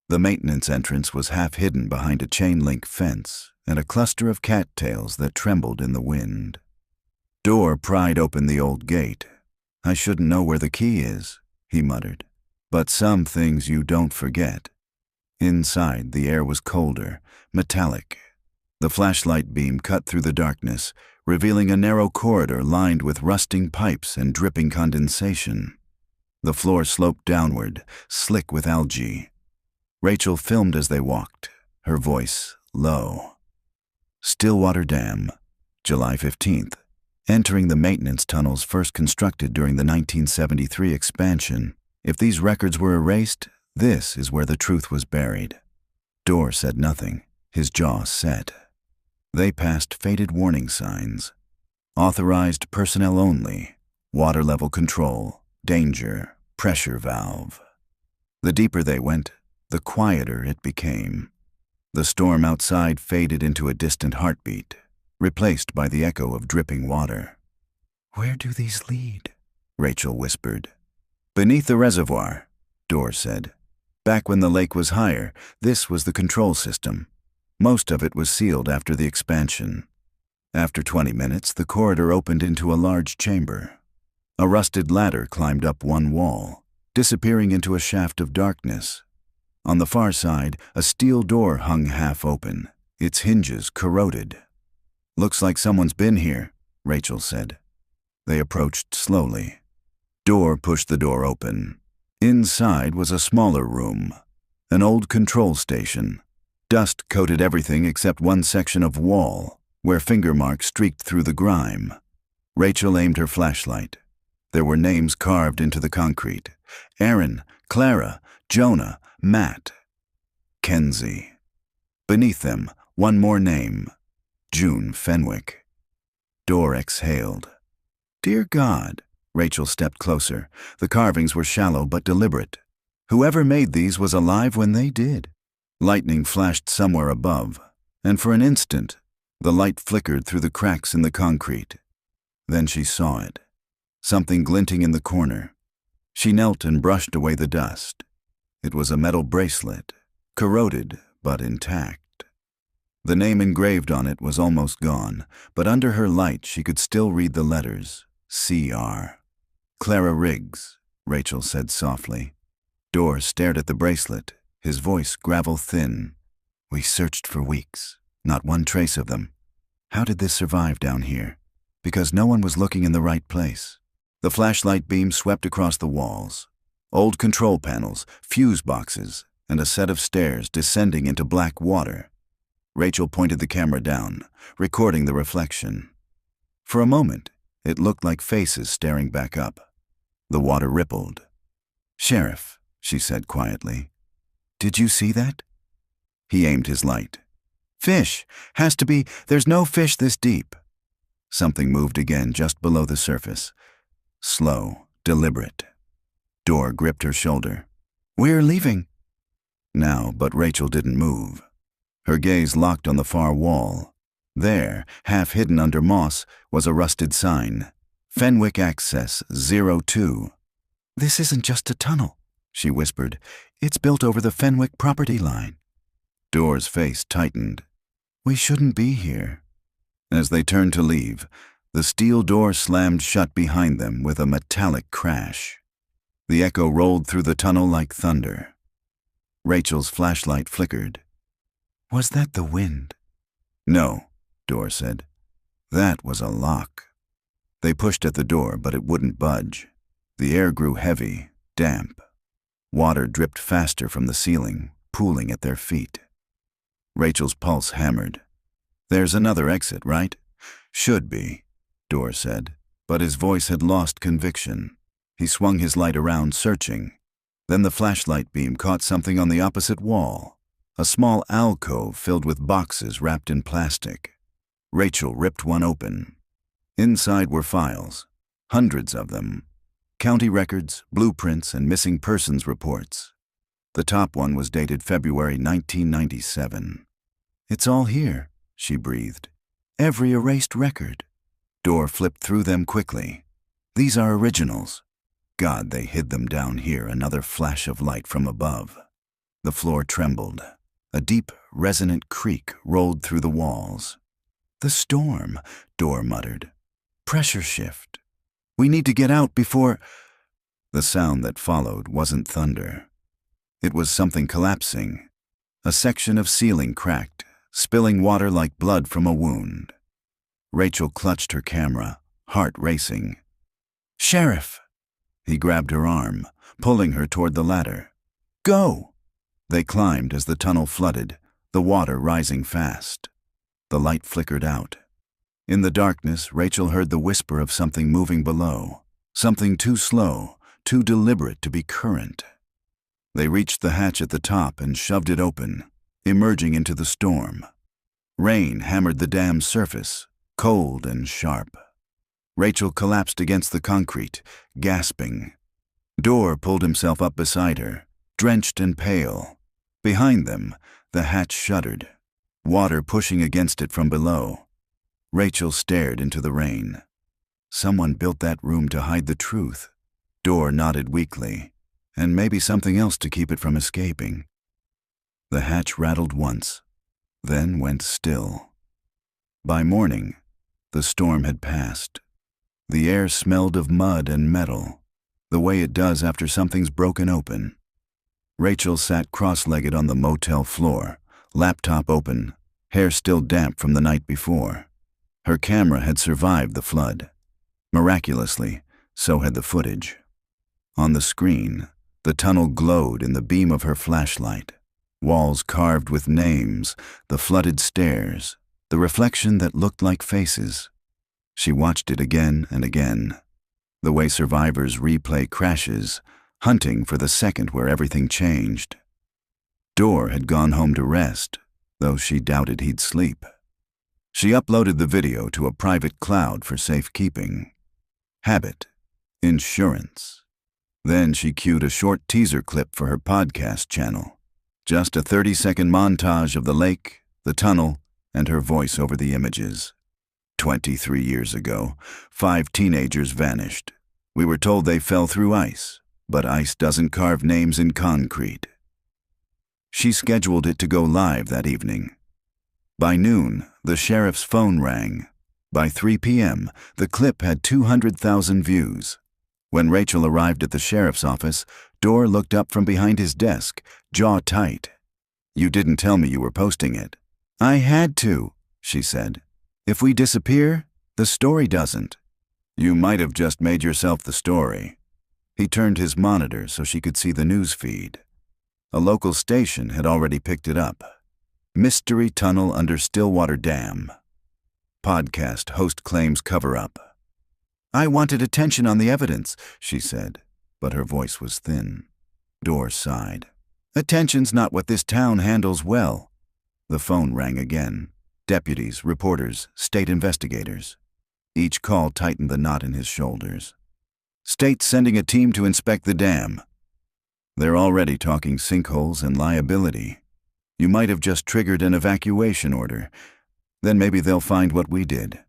The maintenance entrance was half hidden behind a chain-link fence and a cluster of cattails that trembled in the wind. Dorr pried open the old gate. "I shouldn't know where the key is," he muttered. "But some things you don't forget." Inside, the air was colder, metallic. The flashlight beam cut through the darkness, revealing a narrow corridor lined with rusting pipes and dripping condensation. The floor sloped downward, slick with algae. Rachel filmed as they walked, her voice low. Stillwater Dam, July 15th. Entering the maintenance tunnels first constructed during the 1973 expansion. If these records were erased, this is where the truth was buried. Dorr said nothing, his jaw set. They passed faded warning signs. Authorized personnel only, water level control, danger, pressure valve. The deeper they went, the quieter it became. The storm outside faded into a distant heartbeat, replaced by the echo of dripping water. "Where do these lead?" Rachel whispered. "Beneath the reservoir," Dorr said. "Back when the lake was higher, this was the control system. Most of it was sealed after the expansion. After 20 minutes, the corridor opened into a large chamber. A rusted ladder climbed up one wall, disappearing into a shaft of darkness. On the far side, a steel door hung half open, its hinges corroded. "Looks like someone's been here," Rachel said. They approached slowly. Dorr pushed the door open. Inside was a smaller room, an old control station. Dust coated everything except one section of wall, where finger marks streaked through the grime. Rachel aimed her flashlight. There were names carved into the concrete. Aaron, Clara, Jonah, Matt, Kenzie. Beneath them, one more name. June Fenwick. Dorr exhaled. "Dear God." Rachel stepped closer. The carvings were shallow but deliberate. Whoever made these was alive when they did. Lightning flashed somewhere above, and for an instant, the light flickered through the cracks in the concrete. Then she saw it. Something glinting in the corner. She knelt and brushed away the dust. It was a metal bracelet, corroded but intact. The name engraved on it was almost gone, but under her light she could still read the letters, CR. "Clara Riggs," Rachel said softly. Dorr stared at the bracelet, his voice gravel-thin. "We searched for weeks, not one trace of them. How did this survive down here? Because no one was looking in the right place." The flashlight beam swept across the walls. Old control panels, fuse boxes, and a set of stairs descending into black water. Rachel pointed the camera down, recording the reflection. For a moment, it looked like faces staring back up. The water rippled. "Sheriff," she said quietly, "did you see that?" He aimed his light. "Fish! Has to be. There's no fish this deep." Something moved again just below the surface. Slow, deliberate. Dor gripped her shoulder. "We're leaving." Now, but Rachel didn't move. Her gaze locked on the far wall. There, half hidden under moss, was a rusted sign. Fenwick Access 02. "This isn't just a tunnel," she whispered. "It's built over the Fenwick property line." Dor's face tightened. "We shouldn't be here." As they turned to leave, the steel door slammed shut behind them with a metallic crash. The echo rolled through the tunnel like thunder. Rachel's flashlight flickered. "Was that the wind?" "No," Dor said. "That was a lock." They pushed at the door, but it wouldn't budge. The air grew heavy, damp. Water dripped faster from the ceiling, pooling at their feet. Rachel's pulse hammered. "There's another exit, right?" "Should be," Dor said, but his voice had lost conviction. He swung his light around, searching. Then the flashlight beam caught something on the opposite wall, a small alcove filled with boxes wrapped in plastic. Rachel ripped one open. Inside were files, hundreds of them. County records, blueprints, and missing persons reports. The top one was dated February 1997. "It's all here," she breathed. "Every erased record." Dor flipped through them quickly. "These are originals." God, they hid them down here, another flash of light from above. The floor trembled. A deep, resonant creak rolled through the walls. "The storm," Dor muttered. "Pressure shift. We need to get out before—" The sound that followed wasn't thunder. It was something collapsing. A section of ceiling cracked, spilling water like blood from a wound. Rachel clutched her camera, heart racing. "Sheriff!" He grabbed her arm, pulling her toward the ladder. "Go!" They climbed as the tunnel flooded, the water rising fast. The light flickered out. In the darkness, Rachel heard the whisper of something moving below, something too slow, too deliberate to be current. They reached the hatch at the top and shoved it open, emerging into the storm. Rain hammered the dam's surface, cold and sharp. Rachel collapsed against the concrete, gasping. Dor pulled himself up beside her, drenched and pale. Behind them, the hatch shuddered, water pushing against it from below. Rachel stared into the rain. Someone built that room to hide the truth. Dor nodded weakly, and maybe something else to keep it from escaping. The hatch rattled once, then went still. By morning, the storm had passed. The air smelled of mud and metal, the way it does after something's broken open. Rachel sat cross-legged on the motel floor, laptop open, hair still damp from the night before. Her camera had survived the flood. Miraculously, so had the footage. On the screen, the tunnel glowed in the beam of her flashlight. Walls carved with names, the flooded stairs, the reflection that looked like faces. She watched it again and again, the way survivors replay crashes, hunting for the second where everything changed. Dor had gone home to rest, though she doubted he'd sleep. She uploaded the video to a private cloud for safekeeping. Habit. Insurance. Then she cued a short teaser clip for her podcast channel. Just a 30-second montage of the lake, the tunnel, and her voice over the images. 23 years ago, 5 teenagers vanished. We were told they fell through ice, but ice doesn't carve names in concrete. She scheduled it to go live that evening. By noon, the sheriff's phone rang. By 3 p.m., the clip had 200,000 views. When Rachel arrived at the sheriff's office, Dor looked up from behind his desk, jaw tight. "You didn't tell me you were posting it." "I had to," she said. "If we disappear, the story doesn't." "You might have just made yourself the story." He turned his monitor so she could see the news feed. A local station had already picked it up. Mystery Tunnel Under Stillwater Dam. Podcast host claims cover-up. "I wanted attention on the evidence," she said, but her voice was thin. Dorr sighed. "Attention's not what this town handles well." The phone rang again. Deputies, reporters, state investigators. Each call tightened the knot in his shoulders. "State's sending a team to inspect the dam. They're already talking sinkholes and liability. You might have just triggered an evacuation order. Then maybe they'll find what we did."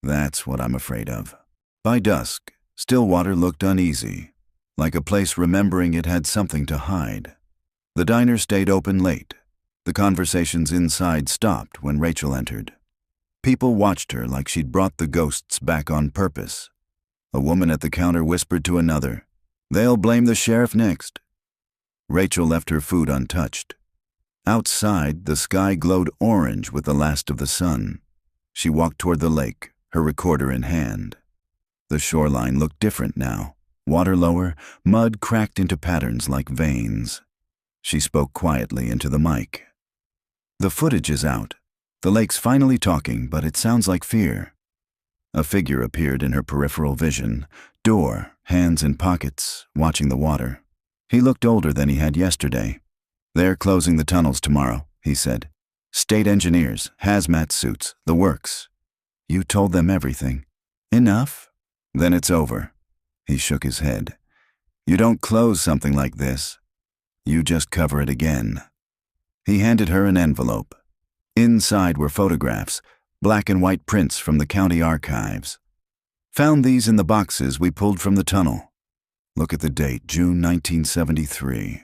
That's what I'm afraid of. By dusk, Stillwater looked uneasy, like a place remembering it had something to hide. The diner stayed open late. The conversations inside stopped when Rachel entered. People watched her like she'd brought the ghosts back on purpose. A woman at the counter whispered to another, "They'll blame the sheriff next." Rachel left her food untouched. Outside, the sky glowed orange with the last of the sun. She walked toward the lake, her recorder in hand. The shoreline looked different now. Water lower, mud cracked into patterns like veins. She spoke quietly into the mic. "The footage is out. The lake's finally talking, but it sounds like fear." A figure appeared in her peripheral vision, Dorr, hands in pockets, watching the water. He looked older than he had yesterday. "They're closing the tunnels tomorrow," he said. "State engineers, hazmat suits, the works." "You told them everything." "Enough?" "Then it's over." He shook his head. "You don't close something like this. You just cover it again." He handed her an envelope. Inside were photographs, black and white prints from the county archives. "Found these in the boxes we pulled from the tunnel." Look at the date, June 1973.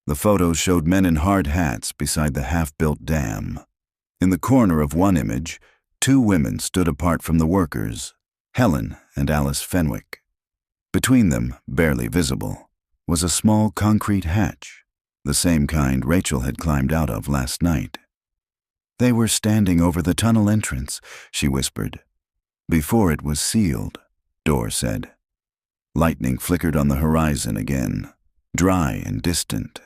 The photos showed men in hard hats beside the half-built dam. In the corner of one image, two women stood apart from the workers, Helen and Alice Fenwick. Between them, barely visible, was a small concrete hatch, the same kind Rachel had climbed out of last night. "They were standing over the tunnel entrance," she whispered. "Before it was sealed," Dorr said. Lightning flickered on the horizon again, dry and distant.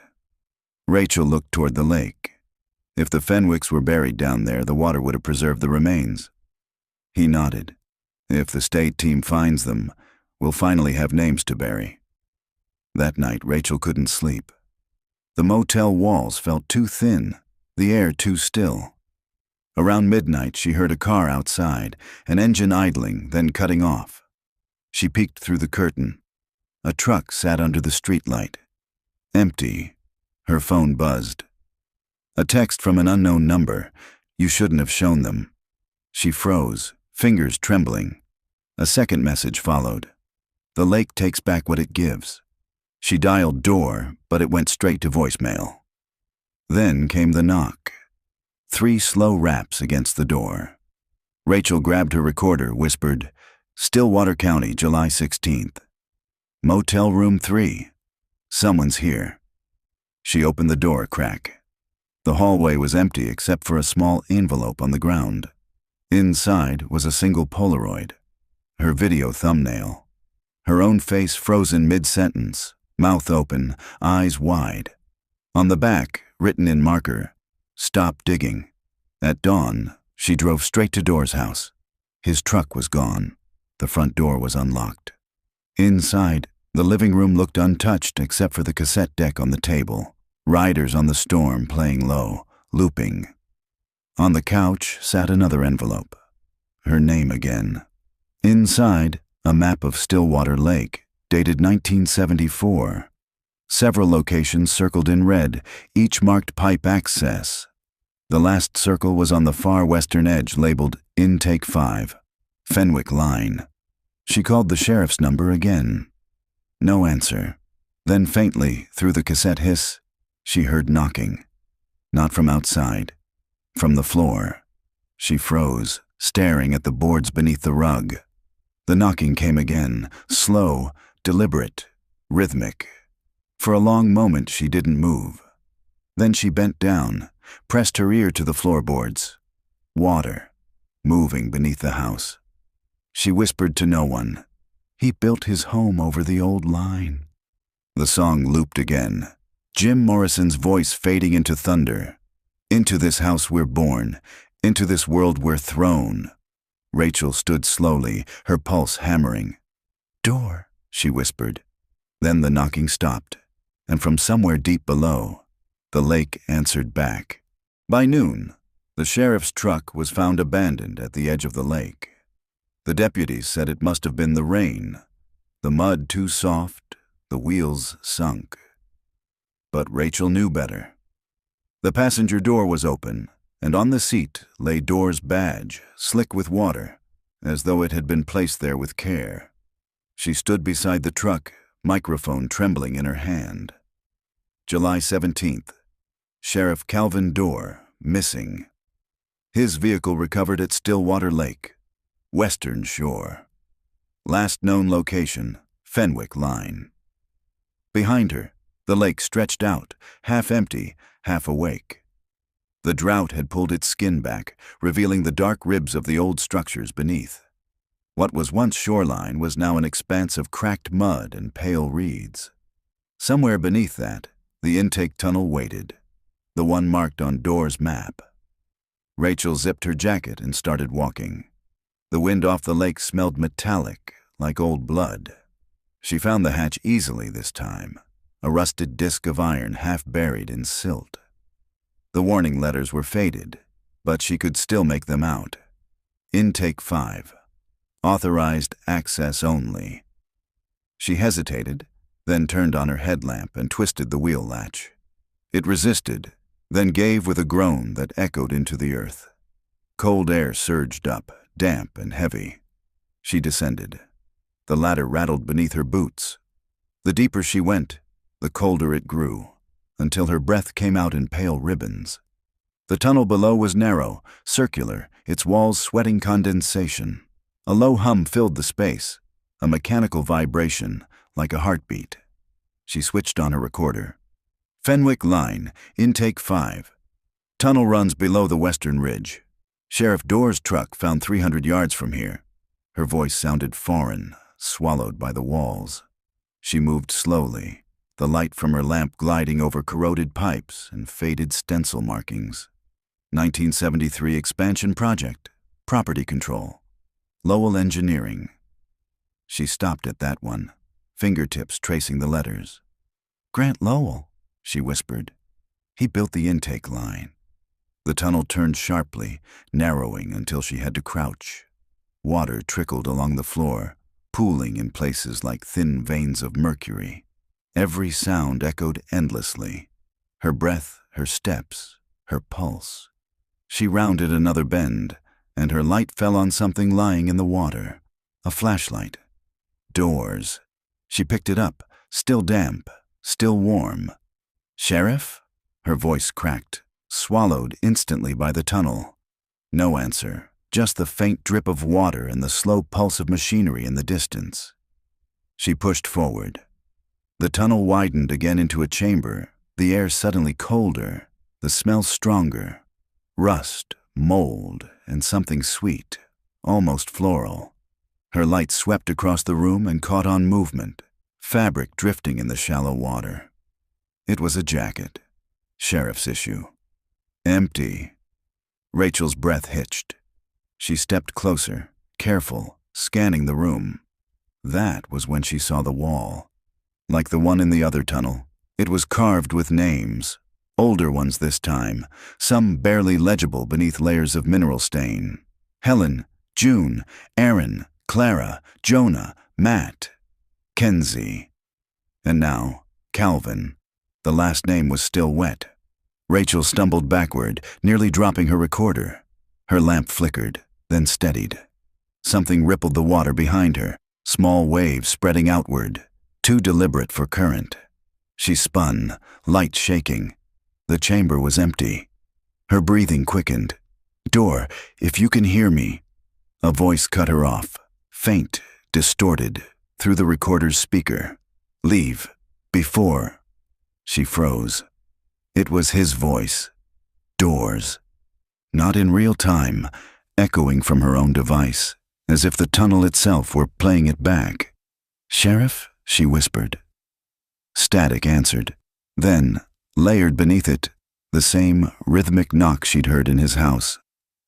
Rachel looked toward the lake. If the Fenwicks were buried down there, the water would have preserved the remains. He nodded. "If the state team finds them, we'll finally have names to bury." That night, Rachel couldn't sleep. The motel walls felt too thin, the air too still. Around midnight, she heard a car outside, an engine idling, then cutting off. She peeked through the curtain. A truck sat under the streetlight. Empty. Her phone buzzed. A text from an unknown number. "You shouldn't have shown them." She froze, fingers trembling. A second message followed. "The lake takes back what it gives." She dialed Dorr, but it went straight to voicemail. Then came the knock. 3 slow raps against the door. Rachel grabbed her recorder, whispered, "Stillwater County, July 16th. Motel room 3. Someone's here." She opened the door a crack. The hallway was empty except for a small envelope on the ground. Inside was a single Polaroid, her video thumbnail. Her own face frozen mid-sentence, mouth open, eyes wide. On the back, written in marker, "Stop digging." At dawn, she drove straight to Dorr's house. His truck was gone. The front door was unlocked. Inside, the living room looked untouched except for the cassette deck on the table. Riders on the Storm playing low, looping. On the couch sat another envelope. Her name again. Inside, a map of Stillwater Lake, dated 1974. Several locations circled in red, each marked pipe access. The last circle was on the far western edge, labeled Intake 5, Fenwick Line. She called the sheriff's number again. No answer. Then faintly, through the cassette hiss, she heard knocking. Not from outside, from the floor. She froze, staring at the boards beneath the rug. The knocking came again, slow, deliberate, rhythmic. For a long moment she didn't move. Then she bent down, pressed her ear to the floorboards. Water, moving beneath the house. She whispered to no one. "He built his home over the old line." The song looped again, Jim Morrison's voice fading into thunder. Into this house we're born. Into this world we're thrown. Rachel stood slowly, her pulse hammering. "Door," she whispered. Then the knocking stopped, and from somewhere deep below, the lake answered back. By noon, the sheriff's truck was found abandoned at the edge of the lake. The deputies said it must have been the rain, the mud too soft, the wheels sunk. But Rachel knew better. The passenger door was open, and on the seat lay Door's badge, slick with water, as though it had been placed there with care. She stood beside the truck, microphone trembling in her hand. July 17th. Sheriff Calvin Door, missing. His vehicle recovered at Stillwater Lake, Western Shore. Last known location, Fenwick Line. Behind her, the lake stretched out, half empty, half awake. The drought had pulled its skin back, revealing the dark ribs of the old structures beneath. What was once shoreline was now an expanse of cracked mud and pale reeds. Somewhere beneath that, the intake tunnel waited, the one marked on Door's map. Rachel zipped her jacket and started walking. The wind off the lake smelled metallic, like old blood. She found the hatch easily this time, a rusted disc of iron half buried in silt. The warning letters were faded, but she could still make them out. Intake 5. Authorized access only. She hesitated, then turned on her headlamp and twisted the wheel latch. It resisted, then gave with a groan that echoed into the earth. Cold air surged up, damp and heavy. She descended. The ladder rattled beneath her boots. The deeper she went, the colder it grew, until her breath came out in pale ribbons. The tunnel below was narrow, circular, its walls sweating condensation. A low hum filled the space, a mechanical vibration, like a heartbeat. She switched on her recorder. Fenwick Line, Intake 5. Tunnel runs below the western ridge. Sheriff Door's truck found 300 yards from here. Her voice sounded foreign, swallowed by the walls. She moved slowly, the light from her lamp gliding over corroded pipes and faded stencil markings. 1973 expansion project, property control, Lowell Engineering. She stopped at that one, fingertips tracing the letters. "Grant Lowell," she whispered. "He built the intake line." The tunnel turned sharply, narrowing until she had to crouch. Water trickled along the floor, pooling in places like thin veins of mercury. Every sound echoed endlessly. Her breath, her steps, her pulse. She rounded another bend, and her light fell on something lying in the water. A flashlight. Doors. She picked it up, still damp, still warm. "Sheriff?" Her voice cracked, swallowed instantly by the tunnel. No answer, just the faint drip of water and the slow pulse of machinery in the distance. She pushed forward. The tunnel widened again into a chamber, the air suddenly colder, the smell stronger. Rust, mold, and something sweet, almost floral. Her light swept across the room and caught on movement, fabric drifting in the shallow water. It was a jacket, sheriff's issue. Empty. Rachel's breath hitched. She stepped closer, careful, scanning the room. That was when she saw the wall. Like the one in the other tunnel, it was carved with names, older ones this time, some barely legible beneath layers of mineral stain. Helen, June, Aaron, Clara, Jonah, Matt, Kenzie. And now, Calvin. The last name was still wet. Rachel stumbled backward, nearly dropping her recorder. Her lamp flickered, then steadied. Something rippled the water behind her, small waves spreading outward, too deliberate for current. She spun, light shaking. The chamber was empty. Her breathing quickened. "Door, if you can hear me." A voice cut her off, faint, distorted, through the recorder's speaker. "Leave. Before." She froze. It was his voice. Door's. Not in real time, echoing from her own device, as if the tunnel itself were playing it back. "Sheriff?" she whispered. Static answered. Then, layered beneath it, The same rhythmic knock she'd heard in his house.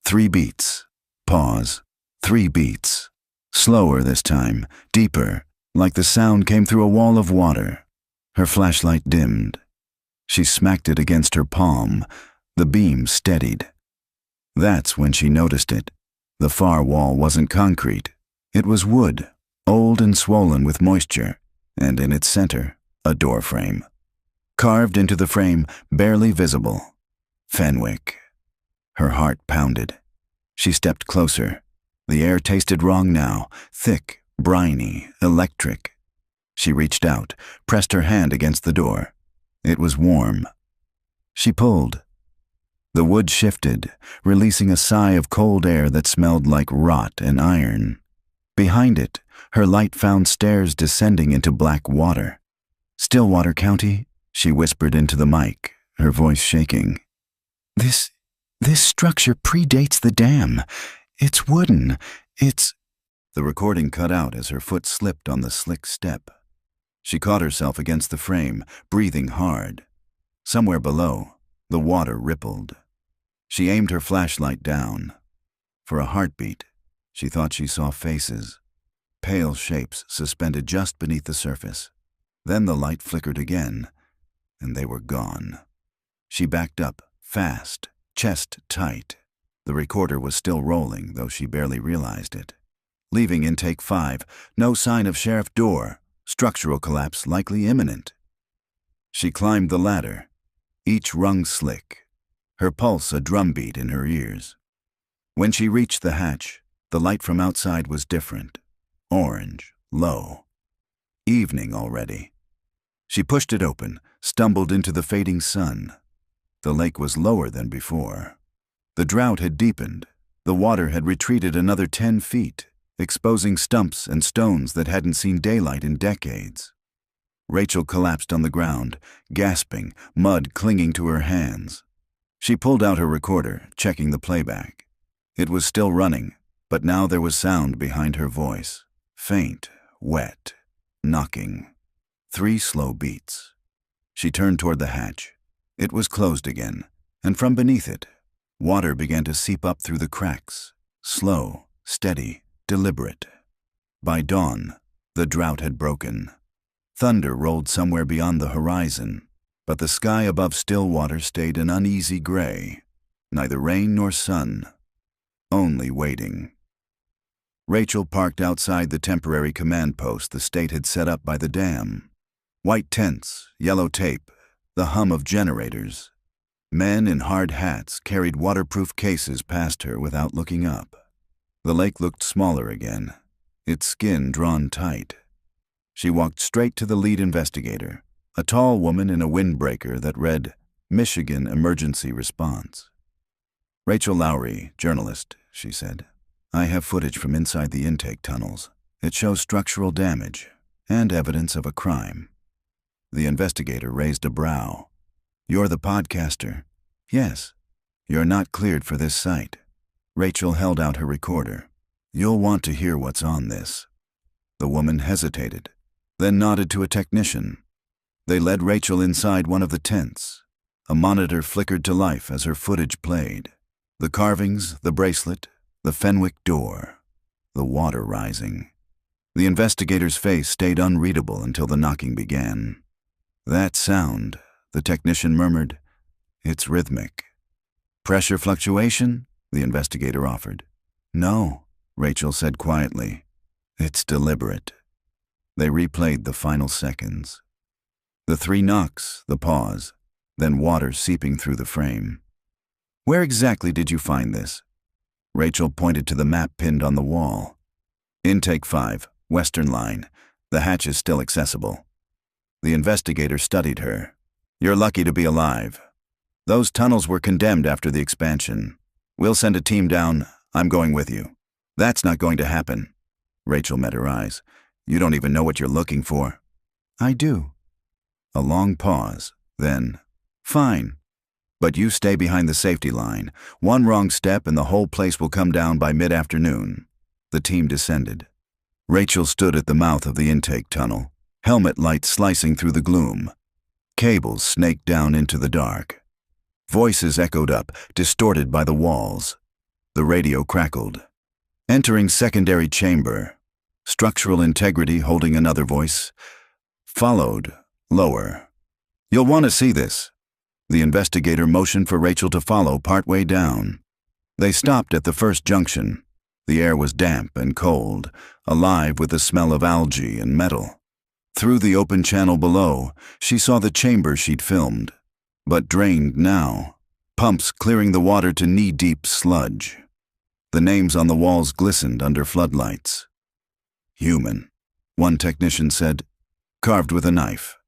3 beats. Pause. 3 beats. Slower this time, deeper, like the sound came through a wall of water. Her flashlight dimmed. She smacked it against her palm. The beam steadied. That's when she noticed it. The far wall wasn't concrete. It was wood, old and swollen with moisture, and in its center, a door frame. Carved into the frame, barely visible. Fenwick. Her heart pounded. She stepped closer. The air tasted wrong now, thick, briny, electric. She reached out, pressed her hand against the door. It was warm. She pulled. The wood shifted, releasing a sigh of cold air that smelled like rot and iron. Behind it, her light found stairs descending into black water. "Stillwater County?" she whispered into the mic, her voice shaking. This structure predates the dam. It's wooden. It's..." The recording cut out as her foot slipped on the slick step. She caught herself against the frame, breathing hard. Somewhere below, the water rippled. She aimed her flashlight down. For a heartbeat, she thought she saw faces, pale shapes suspended just beneath the surface. Then the light flickered again, and they were gone. She backed up, fast, chest tight. The recorder was still rolling, though she barely realized it. Leaving intake 5, no sign of Sheriff Dorr, structural collapse likely imminent. She climbed the ladder, each rung slick, her pulse a drumbeat in her ears. When she reached the hatch, the light from outside was different, orange, low. Evening already. She pushed it open, stumbled into the fading sun. The lake was lower than before. The drought had deepened. The water had retreated another 10 feet, exposing stumps and stones that hadn't seen daylight in decades. Rachel collapsed on the ground, gasping, mud clinging to her hands. She pulled out her recorder, checking the playback. It was still running, but now there was sound behind her voice. Faint, wet, knocking. 3 slow beats. She turned toward the hatch. It was closed again, and from beneath it, water began to seep up through the cracks, slow, steady, deliberate. By dawn, the drought had broken. Thunder rolled somewhere beyond the horizon, but the sky above Stillwater stayed an uneasy gray, neither rain nor sun, only waiting. Rachel parked outside the temporary command post the state had set up by the dam. White tents, yellow tape, the hum of generators. Men in hard hats carried waterproof cases past her without looking up. The lake looked smaller again, its skin drawn tight. She walked straight to the lead investigator, a tall woman in a windbreaker that read, "Michigan Emergency Response." "Rachel Lowry, journalist," she said. "I have footage from inside the intake tunnels. It shows structural damage and evidence of a crime." The investigator raised a brow. "You're the podcaster?" "Yes." "You're not cleared for this site." Rachel held out her recorder. "You'll want to hear what's on this." The woman hesitated, then nodded to a technician. They led Rachel inside one of the tents. A monitor flickered to life as her footage played. The carvings, the bracelet, the Fenwick door, the water rising. The investigator's face stayed unreadable until the knocking began. "That sound," the technician murmured. "It's rhythmic." "Pressure fluctuation?" the investigator offered. "No," Rachel said quietly. "It's deliberate." They replayed the final seconds. The 3 knocks, the pause, then water seeping through the frame. "Where exactly did you find this?" Rachel pointed to the map pinned on the wall. "Intake 5, western line. The hatch is still accessible." The investigator studied her. "You're lucky to be alive. Those tunnels were condemned after the expansion. We'll send a team down. I'm going with you." "That's not going to happen." Rachel met her eyes. "You don't even know what you're looking for." "I do." A long pause, then, "Fine. But you stay behind the safety line. One wrong step and the whole place will come down by mid-afternoon." The team descended. Rachel stood at the mouth of the intake tunnel, helmet light slicing through the gloom. Cables snaked down into the dark. Voices echoed up, distorted by the walls. The radio crackled. Entering secondary chamber. Structural integrity holding another voice. Followed, lower. You'll want to see this. The investigator motioned for Rachel to follow partway down. They stopped at the first junction. The air was damp and cold, alive with the smell of algae and metal. Through the open channel below, she saw the chamber she'd filmed, but drained now, pumps clearing the water to knee-deep sludge. The names on the walls glistened under floodlights. Human, one technician said, carved with a knife.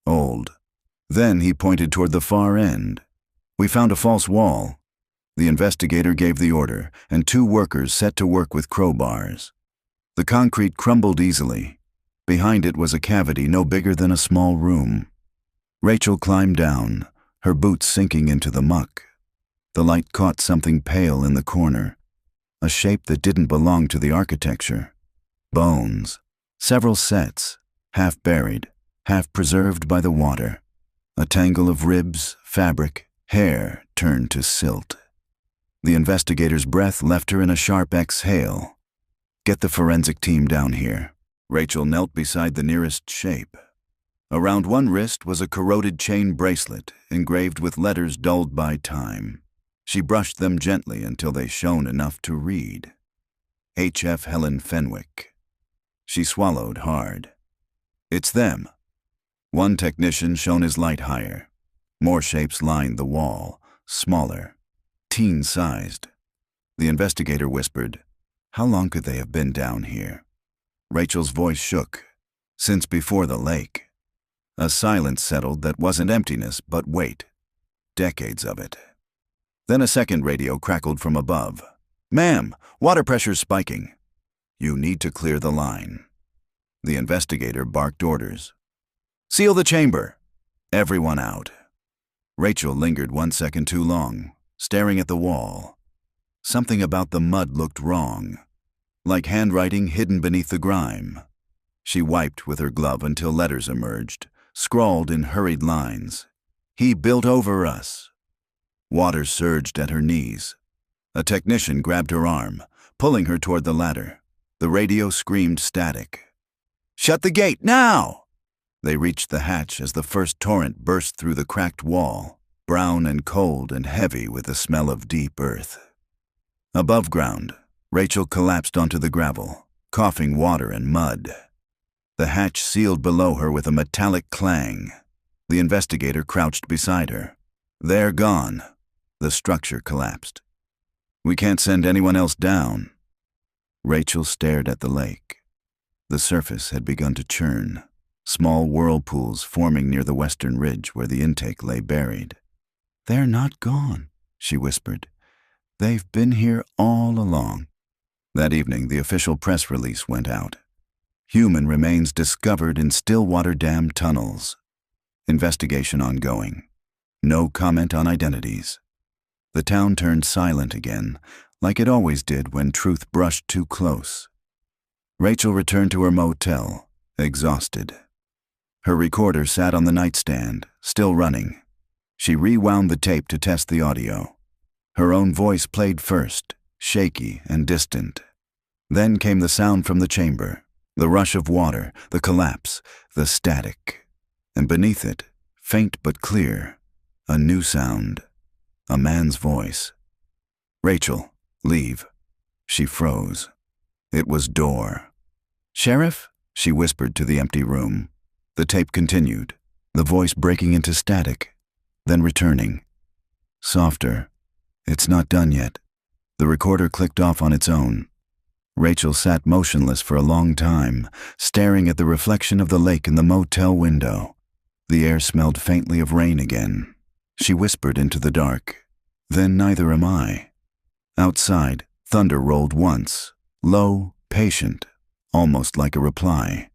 Old. Then he pointed toward the far end. We found a false wall. The investigator gave the order, and 2 workers set to work with crowbars. The concrete crumbled easily. Behind it was a cavity no bigger than a small room. Rachel climbed down, her boots sinking into the muck. The light caught something pale in the corner, a shape that didn't belong to the architecture. Bones, several sets, half buried, half preserved by the water. A tangle of ribs, fabric, hair turned to silt. The investigator's breath left her in a sharp exhale. Get the forensic team down here. Rachel knelt beside the nearest shape. Around one wrist was a corroded chain bracelet engraved with letters dulled by time. She brushed them gently until they shone enough to read. H.F. Helen Fenwick. She swallowed hard. It's them. One technician shone his light higher. More shapes lined the wall, smaller, teen-sized. The investigator whispered, "How long could they have been down here?" Rachel's voice shook. Since before the lake. A silence settled that wasn't emptiness, but weight. Decades of it. Then a second radio crackled from above. "Ma'am, water pressure's spiking. You need to clear the line." The investigator barked orders. "Seal the chamber. Everyone out." Rachel lingered 1 second too long, staring at the wall. Something about the mud looked wrong, like handwriting hidden beneath the grime. She wiped with her glove until letters emerged, scrawled in hurried lines. "He built over us." Water surged at her knees. A technician grabbed her arm, pulling her toward the ladder. The radio screamed static. "Shut the gate, now!" They reached the hatch as the first torrent burst through the cracked wall, brown and cold and heavy with the smell of deep earth. Above ground, Rachel collapsed onto the gravel, coughing water and mud. The hatch sealed below her with a metallic clang. The investigator crouched beside her. "They're gone." The structure collapsed. "We can't send anyone else down." Rachel stared at the lake. The surface had begun to churn, small whirlpools forming near the western ridge where the intake lay buried. "They're not gone," she whispered. "They've been here all along." That evening, the official press release went out. Human remains discovered in Stillwater Dam tunnels. Investigation ongoing. No comment on identities. The town turned silent again, like it always did when truth brushed too close. Rachel returned to her motel, exhausted. Her recorder sat on the nightstand, still running. She rewound the tape to test the audio. Her own voice played first, shaky and distant. Then came the sound from the chamber, the rush of water, the collapse, the static. And beneath it, faint but clear, a new sound, a man's voice. "Rachel, leave." She froze. It was Dorr. "Sheriff?" she whispered to the empty room. The tape continued, the voice breaking into static, then returning. Softer. "It's not done yet." The recorder clicked off on its own. Rachel sat motionless for a long time, staring at the reflection of the lake in the motel window. The air smelled faintly of rain again. She whispered into the dark. "Then neither am I." Outside, thunder rolled once, low, patient, almost like a reply.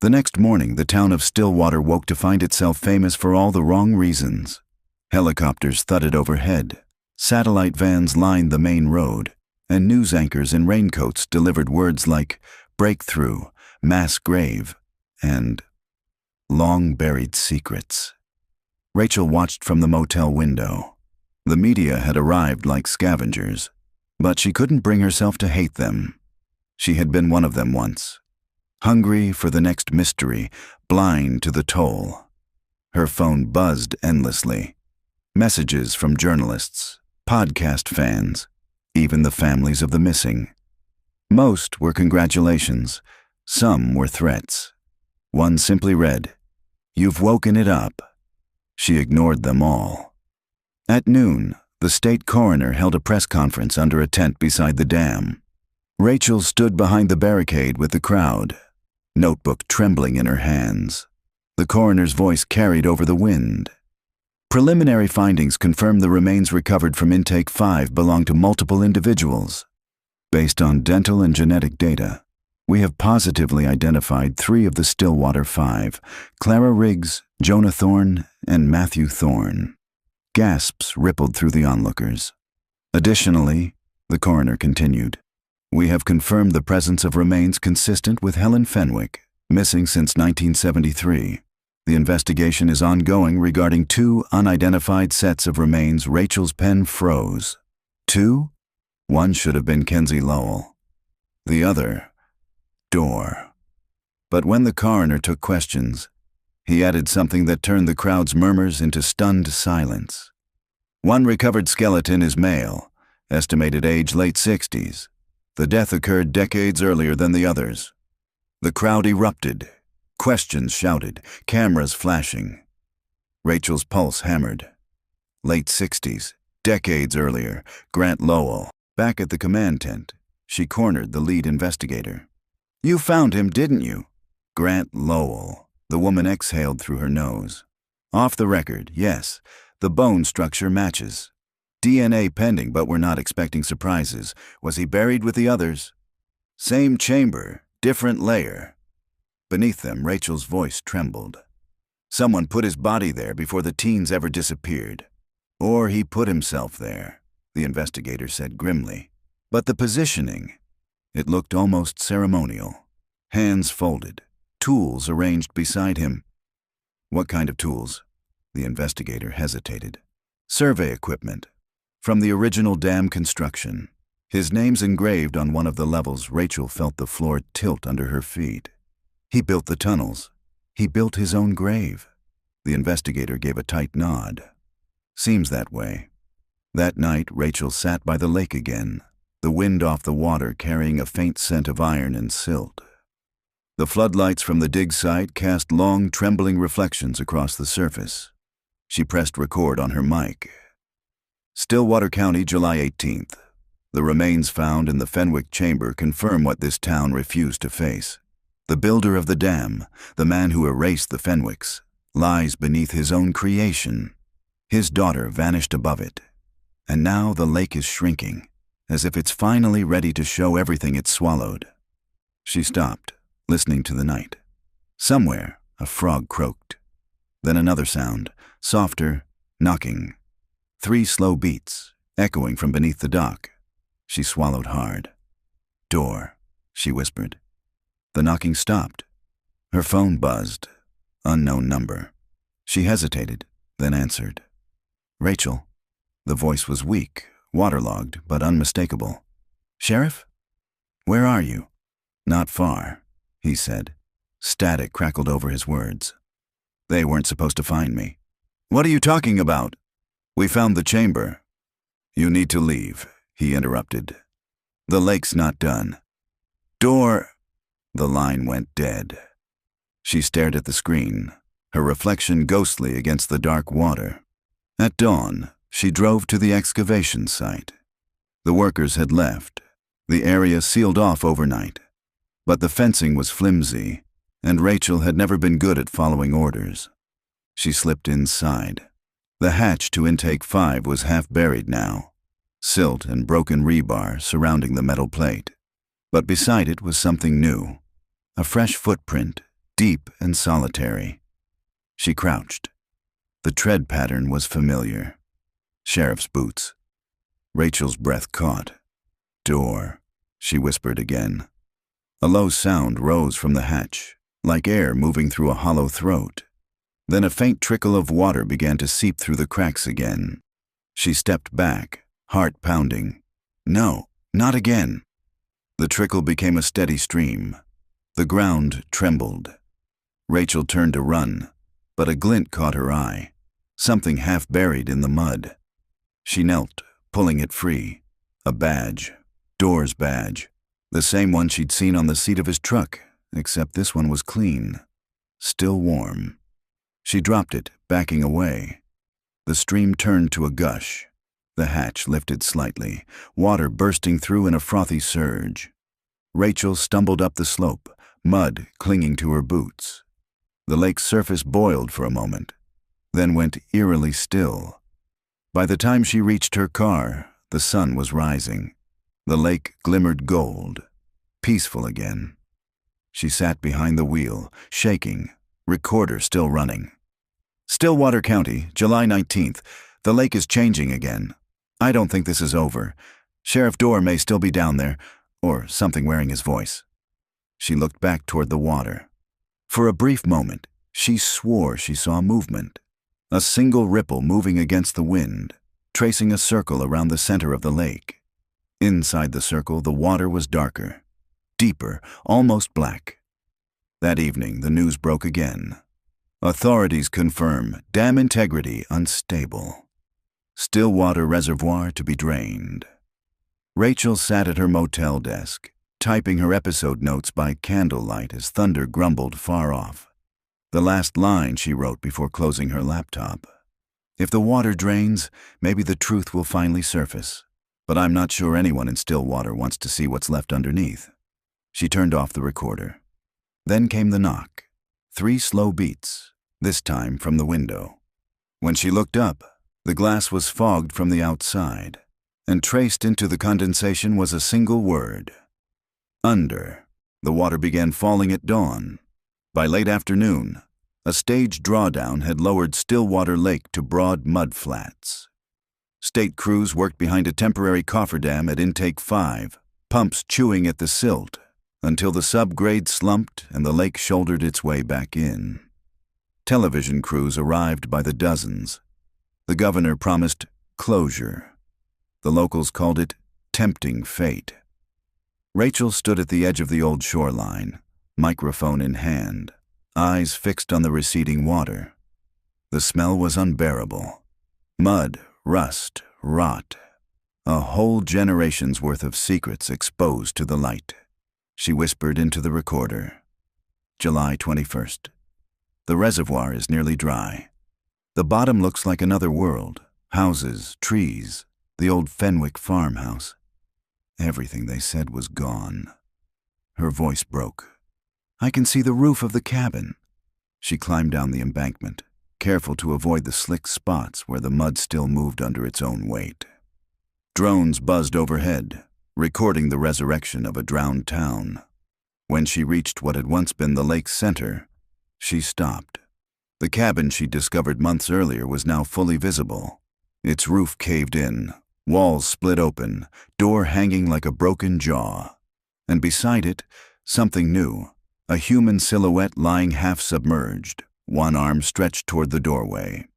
The next morning, the town of Stillwater woke to find itself famous for all the wrong reasons. Helicopters thudded overhead. Satellite vans lined the main road, and news anchors in raincoats delivered words like breakthrough, mass grave, and long-buried secrets. Rachel watched from the motel window. The media had arrived like scavengers, but she couldn't bring herself to hate them. She had been one of them once, hungry for the next mystery, blind to the toll. Her phone buzzed endlessly. Messages from journalists, podcast fans, even the families of the missing. Most were congratulations, some were threats. One simply read, "You've woken it up." She ignored them all. At noon, the state coroner held a press conference under a tent beside the dam. Rachel stood behind the barricade with the crowd, notebook trembling in her hands. The coroner's voice carried over the wind. Preliminary findings confirmed the remains recovered from intake 5 belong to multiple individuals. Based on dental and genetic data, we have positively identified 3 of the Stillwater 5, Clara Riggs, Jonah Thorne, and Matthew Thorne. Gasps rippled through the onlookers. Additionally, the coroner continued, we have confirmed the presence of remains consistent with Helen Fenwick, missing since 1973. The investigation is ongoing regarding 2 unidentified sets of remains Rachel's pen froze. 2? One should have been Kenzie Lowell. The other, Door. But when the coroner took questions, he added something that turned the crowd's murmurs into stunned silence. One recovered skeleton is male, estimated age late 60s. The death occurred decades earlier than the others. The crowd erupted. Questions shouted, cameras flashing. Rachel's pulse hammered. Late 60s, decades earlier, Grant Lowell. Back at the command tent, she cornered the lead investigator. You found him, didn't you? Grant Lowell. The woman exhaled through her nose. Off the record, yes, the bone structure matches. DNA pending, but we're not expecting surprises. Was he buried with the others? Same chamber, different layer. Beneath them, Rachel's voice trembled. Someone put his body there before the teens ever disappeared. Or he put himself there, the investigator said grimly. But the positioning, it looked almost ceremonial. Hands folded, tools arranged beside him. What kind of tools? The investigator hesitated. Survey equipment. From the original dam construction. His name's engraved on one of the levels. Rachel felt the floor tilt under her feet. He built the tunnels. He built his own grave. The investigator gave a tight nod. Seems that way. That night, Rachel sat by the lake again, the wind off the water carrying a faint scent of iron and silt. The floodlights from the dig site cast long, trembling reflections across the surface. She pressed record on her mic. Stillwater County, July 18th. The remains found in the Fenwick chamber confirm what this town refused to face. The builder of the dam, the man who erased the Fenwicks, lies beneath his own creation. His daughter vanished above it. And now the lake is shrinking, as if it's finally ready to show everything it swallowed. She stopped, listening to the night. Somewhere, a frog croaked. Then another sound, softer, knocking. 3 slow beats, echoing from beneath the dock. She swallowed hard. Door, she whispered. The knocking stopped. Her phone buzzed. Unknown number. She hesitated, then answered. Rachel. The voice was weak, waterlogged, but unmistakable. Sheriff? Where are you? Not far, he said. Static crackled over his words. They weren't supposed to find me. What are you talking about? We found the chamber. You need to leave, he interrupted. The lake's not done. Door. The line went dead. She stared at the screen, her reflection ghostly against the dark water. At dawn, she drove to the excavation site. The workers had left, the area sealed off overnight. But the fencing was flimsy, and Rachel had never been good at following orders. She slipped inside. The hatch to intake 5 was half buried now, silt and broken rebar surrounding the metal plate. But beside it was something new. A fresh footprint, deep and solitary. She crouched. The tread pattern was familiar. Sheriff's boots. Rachel's breath caught. Door, she whispered again. A low sound rose from the hatch, like air moving through a hollow throat. Then a faint trickle of water began to seep through the cracks again. She stepped back, heart pounding. No, not again. The trickle became a steady stream. The ground trembled. Rachel turned to run, but a glint caught her eye, something half buried in the mud. She knelt, pulling it free. A badge, Door's badge, the same one she'd seen on the seat of his truck, except this one was clean, still warm. She dropped it, backing away. The stream turned to a gush. The hatch lifted slightly, water bursting through in a frothy surge. Rachel stumbled up the slope, mud clinging to her boots. The lake's surface boiled for a moment, then went eerily still. By the time she reached her car, the sun was rising. The lake glimmered gold, peaceful again. She sat behind the wheel, shaking, recorder still running. Stillwater County, July 19th. The lake is changing again. I don't think this is over. Sheriff Dorr may still be down there, or something wearing his voice. She looked back toward the water. For a brief moment, she swore she saw movement. A single ripple moving against the wind, tracing a circle around the center of the lake. Inside the circle, the water was darker, deeper, almost black. That evening, the news broke again. Authorities confirm dam integrity unstable. Stillwater Reservoir to be drained. Rachel sat at her motel desk, typing her episode notes by candlelight as thunder grumbled far off. The last line she wrote before closing her laptop. If the water drains, maybe the truth will finally surface. But I'm not sure anyone in Stillwater wants to see what's left underneath. She turned off the recorder. Then came the knock. 3 slow beats, this time from the window. When she looked up, the glass was fogged from the outside, and traced into the condensation was a single word. Under. The water began falling at dawn. By late afternoon, a staged drawdown had lowered Stillwater Lake to broad mud flats. State crews worked behind a temporary cofferdam at Intake 5, pumps chewing at the silt, until the subgrade slumped and the lake shouldered its way back in. Television crews arrived by the dozens. The governor promised closure. The locals called it tempting fate. Rachel stood at the edge of the old shoreline, microphone in hand, eyes fixed on the receding water. The smell was unbearable. Mud, rust, rot. A whole generation's worth of secrets exposed to the light. She whispered into the recorder. July 21st. The reservoir is nearly dry. The bottom looks like another world. Houses, trees, the old Fenwick farmhouse. Everything they said was gone. Her voice broke. I can see the roof of the cabin. She climbed down the embankment, careful to avoid the slick spots where the mud still moved under its own weight. Drones buzzed overhead, recording the resurrection of a drowned town. When she reached what had once been the lake's center, she stopped. The cabin she'd discovered months earlier was now fully visible. Its roof caved in, walls split open, door hanging like a broken jaw. And beside it, something new, a human silhouette lying half-submerged, one arm stretched toward the doorway.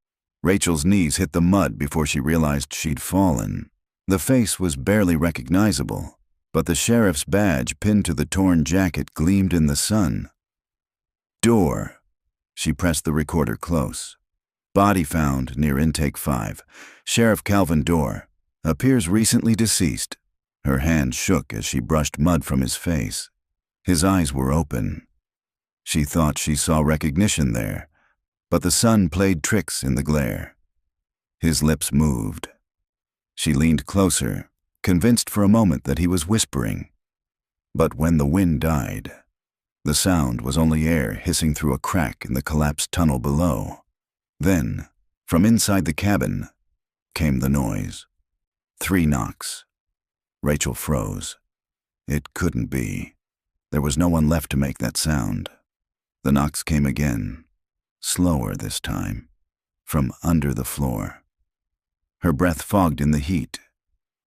Rachel's knees hit the mud before she realized she'd fallen. The face was barely recognizable, but the sheriff's badge pinned to the torn jacket gleamed in the sun. Door. She pressed the recorder close. Body found near Intake 5. Sheriff Calvin Dorr. Appears recently deceased. Her hand shook as she brushed mud from his face. His eyes were open. She thought she saw recognition there, but the sun played tricks in the glare. His lips moved. She leaned closer, convinced for a moment that he was whispering. But when the wind died, the sound was only air hissing through a crack in the collapsed tunnel below. Then, from inside the cabin, came the noise. 3 knocks. Rachel froze. It couldn't be. There was no one left to make that sound. The knocks came again, slower this time, from under the floor. Her breath fogged in the heat.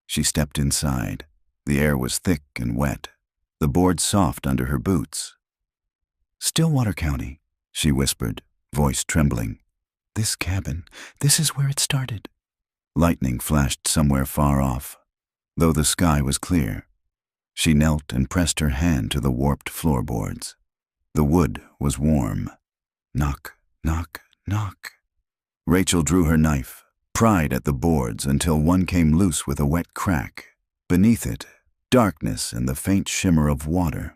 She stepped inside. The air was thick and wet, the boards soft under her boots. Stillwater County, she whispered, voice trembling. This cabin, this is where it started. Lightning flashed somewhere far off, though the sky was clear. She knelt and pressed her hand to the warped floorboards. The wood was warm. Knock, knock, knock. Rachel drew her knife, pried at the boards until one came loose with a wet crack. Beneath it, darkness and the faint shimmer of water.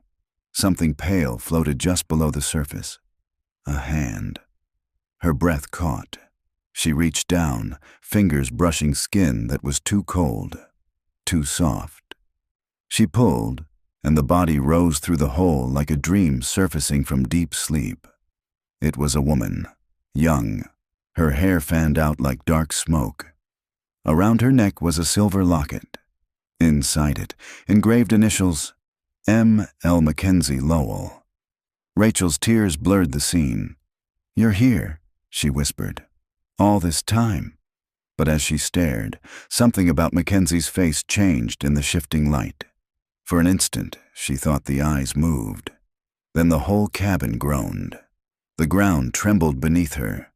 Something pale floated just below the surface. A hand. Her breath caught. She reached down, fingers brushing skin that was too cold, too soft. She pulled, and the body rose through the hole like a dream surfacing from deep sleep. It was a woman, young, her hair fanned out like dark smoke. Around her neck was a silver locket. Inside it, engraved initials, M. L. Mackenzie Lowell. Rachel's tears blurred the scene. "You're here," she whispered. "All this time." But as she stared, something about Mackenzie's face changed in the shifting light. For an instant, she thought the eyes moved. Then the whole cabin groaned. The ground trembled beneath her.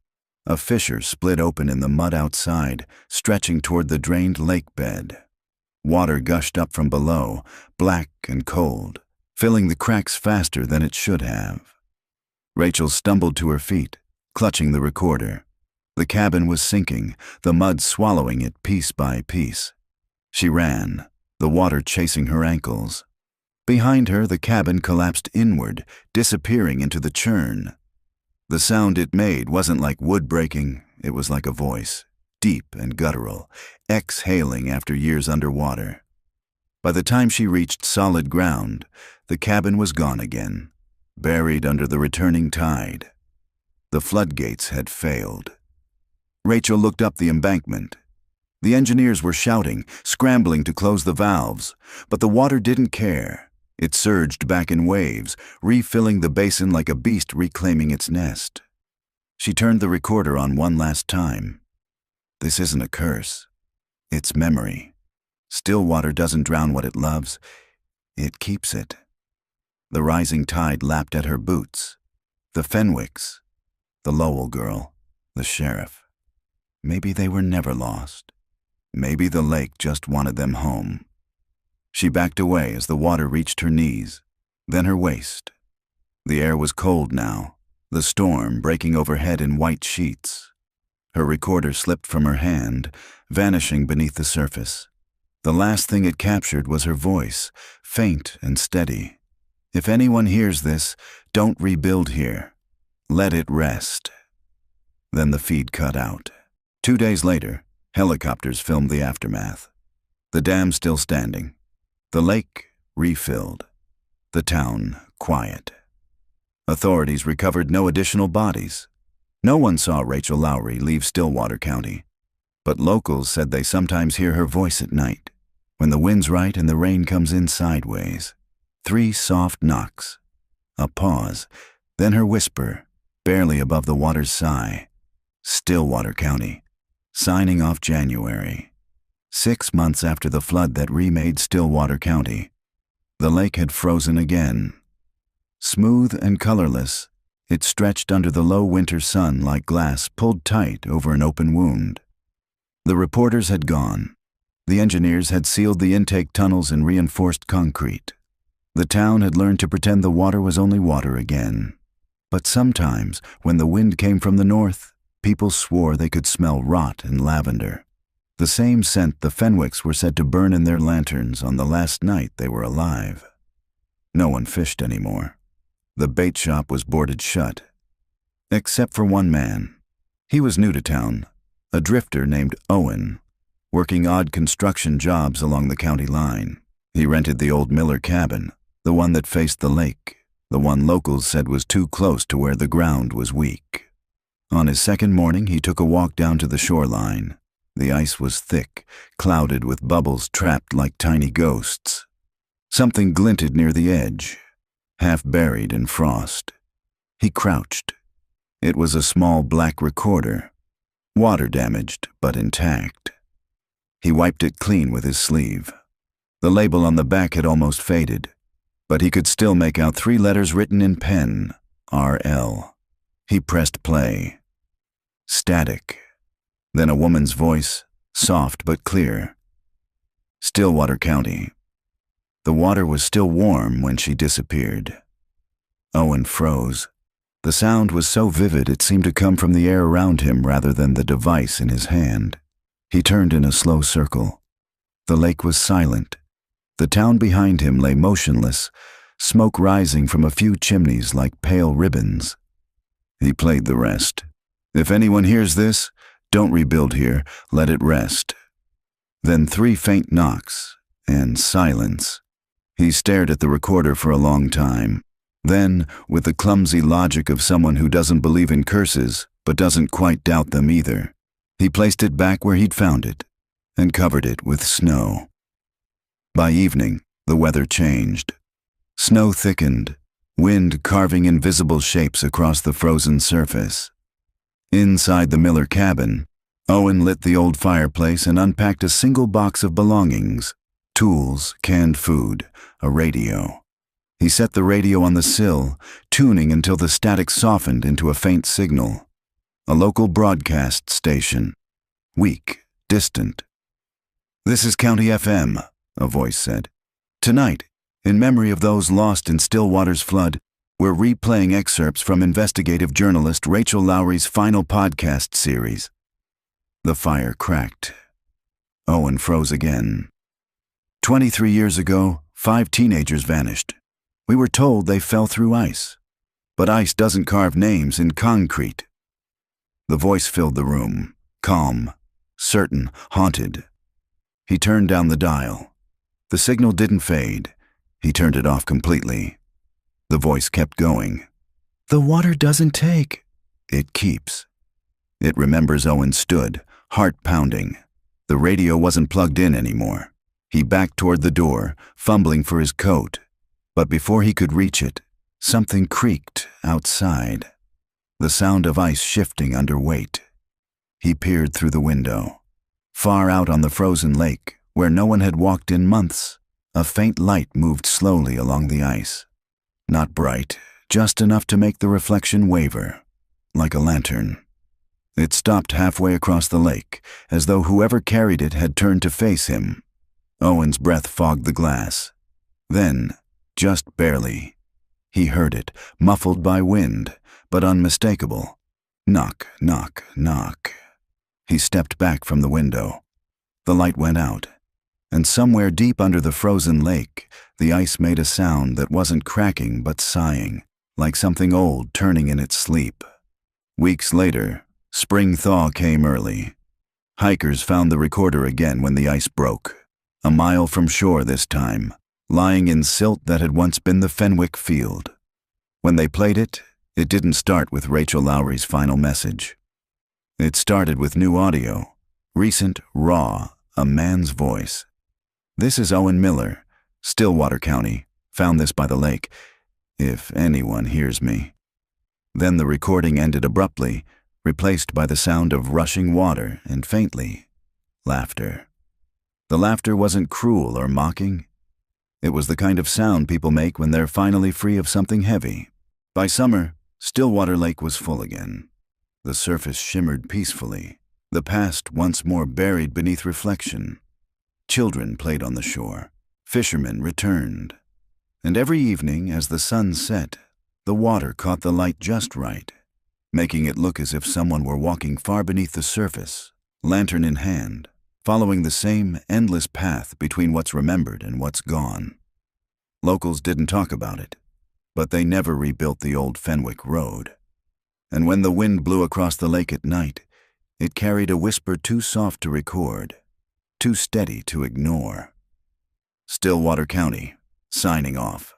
A fissure split open in the mud outside, stretching toward the drained lake bed. Water gushed up from below, black and cold, filling the cracks faster than it should have. Rachel stumbled to her feet, clutching the recorder. The cabin was sinking, the mud swallowing it piece by piece. She ran, the water chasing her ankles. Behind her, the cabin collapsed inward, disappearing into the churn. The sound it made wasn't like wood breaking, it was like a voice, deep and guttural, exhaling after years underwater. By the time she reached solid ground, the cabin was gone again, buried under the returning tide. The floodgates had failed. Rachel looked up the embankment. The engineers were shouting, scrambling to close the valves, but the water didn't care. It surged back in waves, refilling the basin like a beast reclaiming its nest. She turned the recorder on one last time. This isn't a curse. It's memory. Still water doesn't drown what it loves. It keeps it. The rising tide lapped at her boots. The Fenwicks, the Lowell girl, the sheriff. Maybe they were never lost. Maybe the lake just wanted them home. She backed away as the water reached her knees, then her waist. The air was cold now, the storm breaking overhead in white sheets. Her recorder slipped from her hand, vanishing beneath the surface. The last thing it captured was her voice, faint and steady. If anyone hears this, don't rebuild here. Let it rest. Then the feed cut out. 2 days later, helicopters filmed the aftermath. The dam still standing. The lake refilled. The town quiet. Authorities recovered no additional bodies. No one saw Rachel Lowry leave Stillwater County. But locals said they sometimes hear her voice at night, when the wind's right and the rain comes in sideways. 3 soft knocks. A pause, then her whisper, barely above the water's sigh. Stillwater County, signing off January. 6 months after the flood that remade Stillwater County. The lake had frozen again. Smooth and colorless, it stretched under the low winter sun like glass pulled tight over an open wound. The reporters had gone. The engineers had sealed the intake tunnels in reinforced concrete. The town had learned to pretend the water was only water again. But sometimes, when the wind came from the north, people swore they could smell rot and lavender. The same scent the Fenwicks were said to burn in their lanterns on the last night they were alive. No one fished anymore. The bait shop was boarded shut. Except for one man. He was new to town, a drifter named Owen, working odd construction jobs along the county line. He rented the old Miller cabin, the one that faced the lake, the one locals said was too close to where the ground was weak. On his second morning, he took a walk down to the shoreline. The ice was thick, clouded with bubbles trapped like tiny ghosts. Something glinted near the edge, half buried in frost. He crouched. It was a small black recorder, water damaged but intact. He wiped it clean with his sleeve. The label on the back had almost faded, but he could still make out 3 letters written in pen, RL. He pressed play. Static. Then a woman's voice, soft but clear. Stillwater County. The water was still warm when she disappeared. Owen froze. The sound was so vivid it seemed to come from the air around him rather than the device in his hand. He turned in a slow circle. The lake was silent. The town behind him lay motionless, smoke rising from a few chimneys like pale ribbons. He played the rest. If anyone hears this, don't rebuild here, let it rest. Then 3 faint knocks, and silence. He stared at the recorder for a long time. Then, with the clumsy logic of someone who doesn't believe in curses, but doesn't quite doubt them either, he placed it back where he'd found it, and covered it with snow. By evening, the weather changed. Snow thickened, wind carving invisible shapes across the frozen surface. Inside the Miller cabin, Owen lit the old fireplace and unpacked a single box of belongings: tools, canned food, a radio. He set the radio on the sill, tuning until the static softened into a faint signal. A local broadcast station. Weak, distant. "This is County FM," a voice said. "Tonight, in memory of those lost in Stillwater's flood, we're replaying excerpts from investigative journalist Rachel Lowry's final podcast series." The fire cracked. Owen froze again. 23 years ago, 5 teenagers vanished. We were told they fell through ice. But ice doesn't carve names in concrete. The voice filled the room, calm, certain, haunted. He turned down the dial. The signal didn't fade. He turned it off completely. The voice kept going. "The water doesn't take. It keeps." It remembers Owen stood, heart pounding. The radio wasn't plugged in anymore. He backed toward the door, fumbling for his coat. But before he could reach it, something creaked outside. The sound of ice shifting under weight. He peered through the window. Far out on the frozen lake, where no one had walked in months, a faint light moved slowly along the ice. Not bright, just enough to make the reflection waver, like a lantern. It stopped halfway across the lake, as though whoever carried it had turned to face him. Owen's breath fogged the glass. Then, just barely, he heard it, muffled by wind, but unmistakable. Knock, knock, knock. He stepped back from the window. The light went out, and somewhere deep under the frozen lake, the ice made a sound that wasn't cracking but sighing, like something old turning in its sleep. Weeks later, spring thaw came early. Hikers found the recorder again when the ice broke, a mile from shore this time, lying in silt that had once been the Fenwick field. When they played it, it didn't start with Rachel Lowry's final message. It started with new audio, recent, raw, a man's voice. "This is Owen Miller, Stillwater County, found this by the lake. If anyone hears me." Then the recording ended abruptly, replaced by the sound of rushing water and faintly, laughter. The laughter wasn't cruel or mocking. It was the kind of sound people make when they're finally free of something heavy. By summer, Stillwater Lake was full again. The surface shimmered peacefully, the past once more buried beneath reflection. Children played on the shore. Fishermen returned. And every evening, as the sun set, the water caught the light just right, making it look as if someone were walking far beneath the surface, lantern in hand, following the same endless path between what's remembered and what's gone. Locals didn't talk about it, but they never rebuilt the old Fenwick Road. And when the wind blew across the lake at night, it carried a whisper too soft to record, too steady to ignore. Stillwater County, signing off.